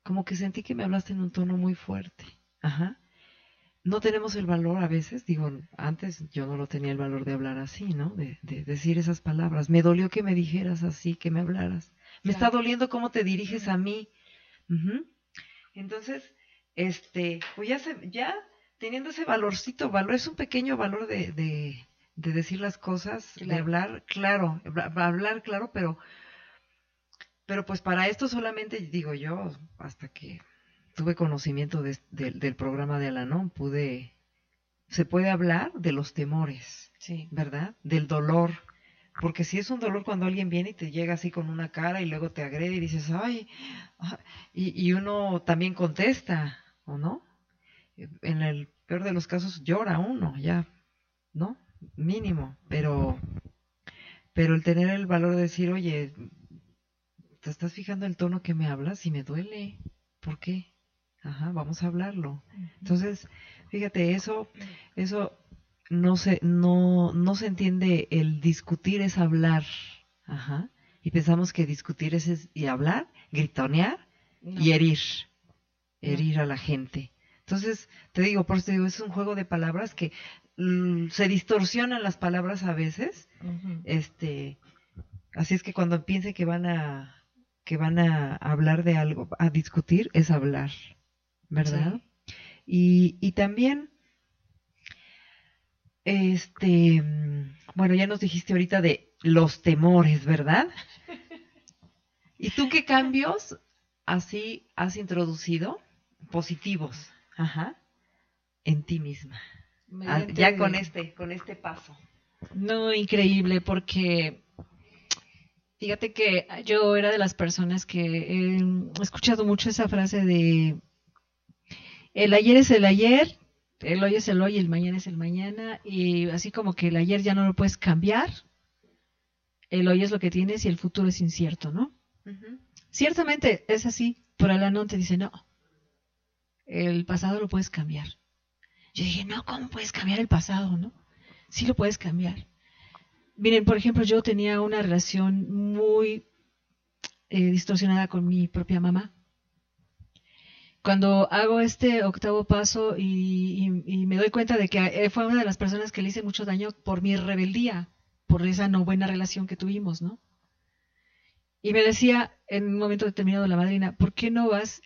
Como que sentí que me hablaste en un tono muy fuerte. Ajá. No tenemos el valor a veces, digo, antes yo no lo tenía el valor de hablar así, ¿no? De decir esas palabras. Me dolió que me dijeras así, que me hablaras. Me está doliendo cómo te diriges a mí. Ujú. Entonces, pues ya teniendo ese valorcito, es un pequeño valor de decir las cosas, de hablar claro, pero pues para esto solamente digo yo, hasta que tuve conocimiento del programa de Al-Anon, se puede hablar de los temores, Sí. ¿verdad? Del dolor, porque si es un dolor cuando alguien viene y te llega así con una cara y luego te agrede y dices, ay, y uno también contesta, ¿o no? En el peor de los casos llora uno, ya, ¿no? Mínimo, pero el tener el valor de decir, oye, te estás fijando el tono que me hablas y me duele, ¿por qué? Ajá, vamos a hablarlo. Entonces, fíjate, eso no se entiende. El discutir es hablar. Ajá. Y pensamos que discutir y hablar, gritonear y herir a la gente. Entonces, por eso te digo, es un juego de palabras que se distorsionan las palabras a veces. Así es que cuando piensen que van a hablar de algo, a discutir, es hablar, ¿verdad? Sí. Y también, bueno, ya nos dijiste ahorita de los temores, ¿verdad? ¿Y tú qué cambios así has introducido, positivos, en ti misma? Ya con este paso. No, increíble, porque fíjate que yo era de las personas que he escuchado mucho esa frase de el ayer es el ayer, el hoy es el hoy, el mañana es el mañana, y así como que el ayer ya no lo puedes cambiar, el hoy es lo que tienes y el futuro es incierto, ¿no? Uh-huh. Ciertamente es así, pero Al-Anon te dice, no, el pasado lo puedes cambiar. Yo dije, no, ¿cómo puedes cambiar el pasado, no? Sí lo puedes cambiar. Miren, por ejemplo, yo tenía una relación muy distorsionada con mi propia mamá. Cuando hago este octavo paso y me doy cuenta de que fue una de las personas que le hice mucho daño por mi rebeldía, por esa no buena relación que tuvimos, ¿no? Y me decía en un momento determinado la madrina, ¿por qué no vas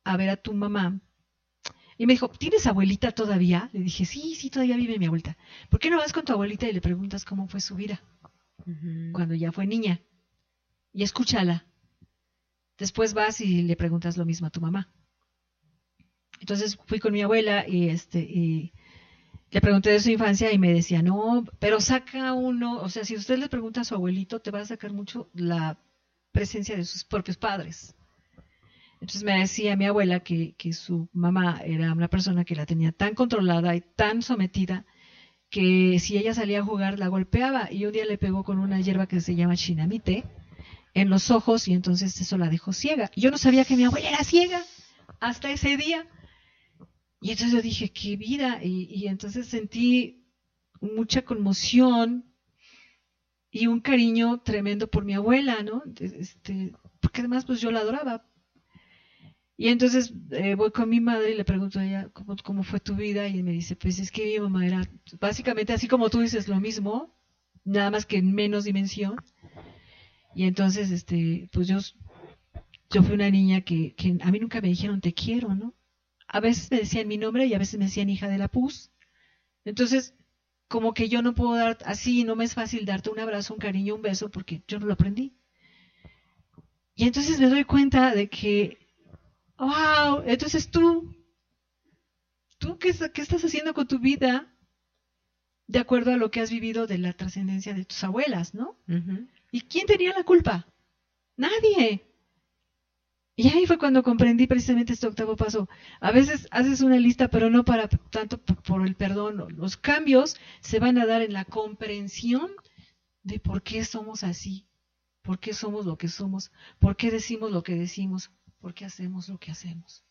a ver a tu mamá? Y me dijo, ¿tienes abuelita todavía? Le dije, sí, todavía vive mi abuelita. ¿Por qué no vas con tu abuelita y le preguntas cómo fue su vida? Uh-huh. Cuando ya fue niña. Y escúchala. Después vas y le preguntas lo mismo a tu mamá. Entonces fui con mi abuela y le pregunté de su infancia y me decía, no, pero saca uno, o sea, si usted le pregunta a su abuelito, te va a sacar mucho la presencia de sus propios padres. Entonces me decía mi abuela que su mamá era una persona que la tenía tan controlada y tan sometida que si ella salía a jugar la golpeaba, y un día le pegó con una hierba que se llama chinamite en los ojos y entonces eso la dejó ciega. Y yo no sabía que mi abuela era ciega hasta ese día. Y entonces yo dije, qué vida, y entonces sentí mucha conmoción y un cariño tremendo por mi abuela, ¿no? Porque además pues yo la adoraba. Y entonces voy con mi madre y le pregunto a ella, ¿cómo fue tu vida? Y me dice, pues es que mi mamá era básicamente así como tú dices, lo mismo, nada más que en menos dimensión. Y entonces, pues yo fui una niña que a mí nunca me dijeron te quiero, ¿no? A veces me decían mi nombre y a veces me decían hija de la pus. Entonces, como que yo no puedo dar así, no me es fácil darte un abrazo, un cariño, un beso, porque yo no lo aprendí. Y entonces me doy cuenta de que wow, entonces tú ¿qué estás haciendo con tu vida de acuerdo a lo que has vivido de la trascendencia de tus abuelas, ¿no? Uh-huh. ¿Y quién tenía la culpa? Nadie. Y ahí fue cuando comprendí precisamente este octavo paso. A veces haces una lista, pero no para tanto por el perdón. Los cambios se van a dar en la comprensión de por qué somos así, por qué somos lo que somos, por qué decimos lo que decimos, por qué hacemos lo que hacemos.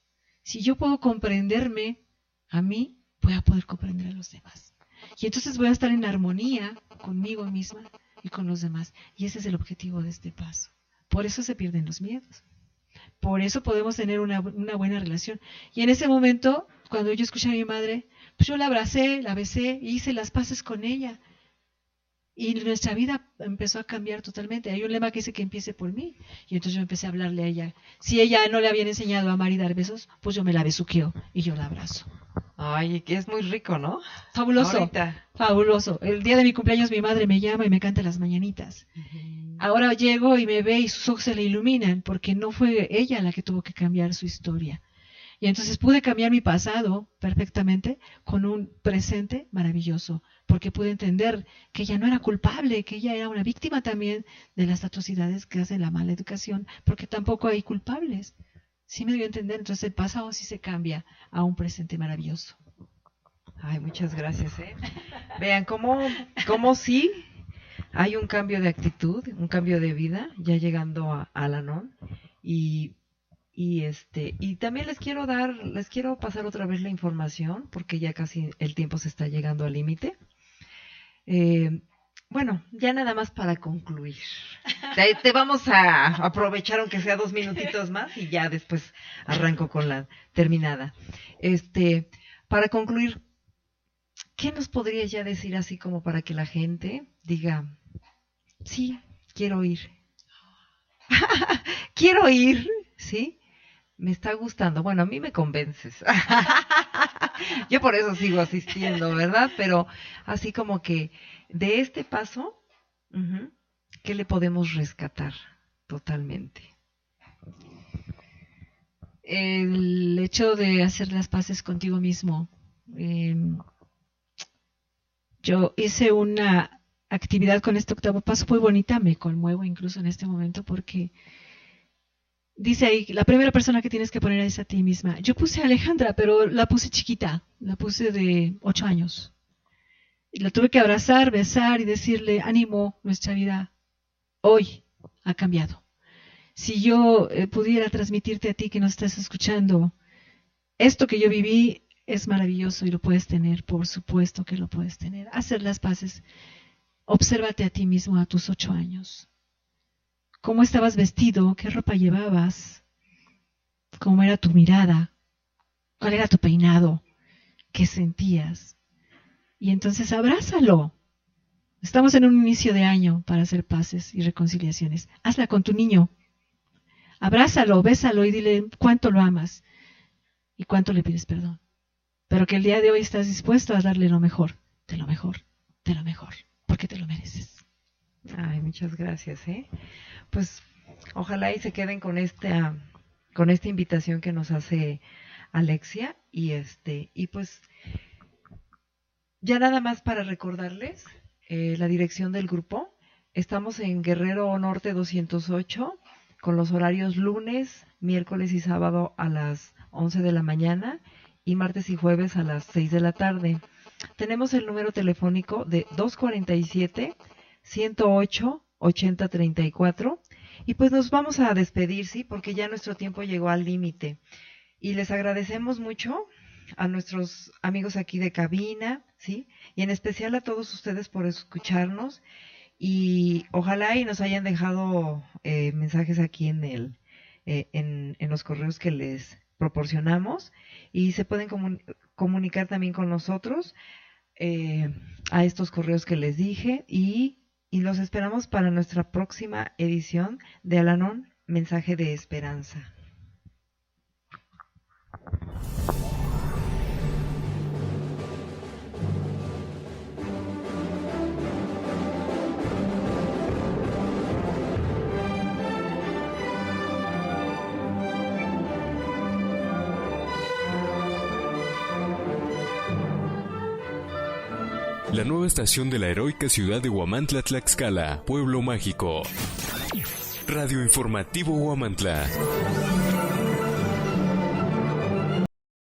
Si yo puedo comprenderme a mí, voy a poder comprender a los demás. Y entonces voy a estar en armonía conmigo misma y con los demás. Y ese es el objetivo de este paso. Por eso se pierden los miedos. Por eso podemos tener una buena relación. Y en ese momento, cuando yo escuché a mi madre, pues yo la abracé, la besé, y hice las paces con ella. Y nuestra vida empezó a cambiar totalmente. Hay un lema que dice que empiece por mí. Y entonces yo empecé a hablarle a ella. Si ella no le habían enseñado a amar y dar besos, pues yo me la besuqueo y yo la abrazo. Ay, que es muy rico, ¿no? Fabuloso. Ahorita. Fabuloso. El día de mi cumpleaños mi madre me llama y me canta las mañanitas. Ahora llego y me ve y sus ojos se le iluminan porque no fue ella la que tuvo que cambiar su historia. Y entonces pude cambiar mi pasado perfectamente con un presente maravilloso, porque pude entender que ella no era culpable, que ella era una víctima también de las atrocidades que hace la mala educación, porque tampoco hay culpables. Sí me dio a entender, entonces el pasado sí se cambia a un presente maravilloso. Ay, muchas gracias, ¿eh? Vean cómo sí hay un cambio de actitud, un cambio de vida, ya llegando a Al-Anon. Y también les quiero pasar otra vez la información, porque ya casi el tiempo se está llegando al límite. Bueno, ya nada más para concluir. Te vamos a aprovechar aunque sea 2 minutitos más y ya después arranco con la terminada. Para concluir, ¿qué nos podrías ya decir así como para que la gente diga, sí, quiero ir? Quiero ir, ¿sí? Me está gustando. Bueno, a mí me convences. Yo por eso sigo asistiendo, ¿verdad? Pero así como que de este paso, ¿qué le podemos rescatar totalmente? El hecho de hacer las paces contigo mismo. Yo hice una actividad con este 8º paso muy bonita, me conmuevo incluso en este momento porque dice ahí, la primera persona que tienes que poner es a ti misma. Yo puse a Alejandra, pero la puse chiquita, la puse de 8 años. Y la tuve que abrazar, besar y decirle, ánimo, nuestra vida hoy ha cambiado. Si yo pudiera transmitirte a ti que nos estás escuchando, esto que yo viví es maravilloso y lo puedes tener, por supuesto que lo puedes tener. Hacer las paces. Obsérvate a ti mismo a tus 8 años. ¿Cómo estabas vestido? ¿Qué ropa llevabas? ¿Cómo era tu mirada? ¿Cuál era tu peinado? ¿Qué sentías? Y entonces abrázalo. Estamos en un inicio de año para hacer paces y reconciliaciones. Hazla con tu niño. Abrázalo, bésalo y dile cuánto lo amas y cuánto le pides perdón. Pero que el día de hoy estás dispuesto a darle lo mejor, de lo mejor, de lo mejor, porque te lo mereces. Ay, muchas gracias, ¿eh? Pues ojalá y se queden con esta invitación que nos hace Alexia y pues ya nada más para recordarles la dirección del grupo. Estamos en Guerrero Norte 208 con los horarios lunes, miércoles y sábado a las 11 de la mañana y martes y jueves a las 6 de la tarde. Tenemos el número telefónico de 247-108-8034 y pues nos vamos a despedir, ¿sí? Porque ya nuestro tiempo llegó al límite. Y les agradecemos mucho a nuestros amigos aquí de cabina, ¿sí? Y en especial a todos ustedes por escucharnos y ojalá y nos hayan dejado mensajes aquí en los correos que les proporcionamos y se pueden comunicar también con nosotros a estos correos que les dije y los esperamos para nuestra próxima edición de Al-Anon, Mensaje de Esperanza. La nueva estación de la heroica ciudad de Huamantla, Tlaxcala, Pueblo Mágico. Radio Informativo Huamantla.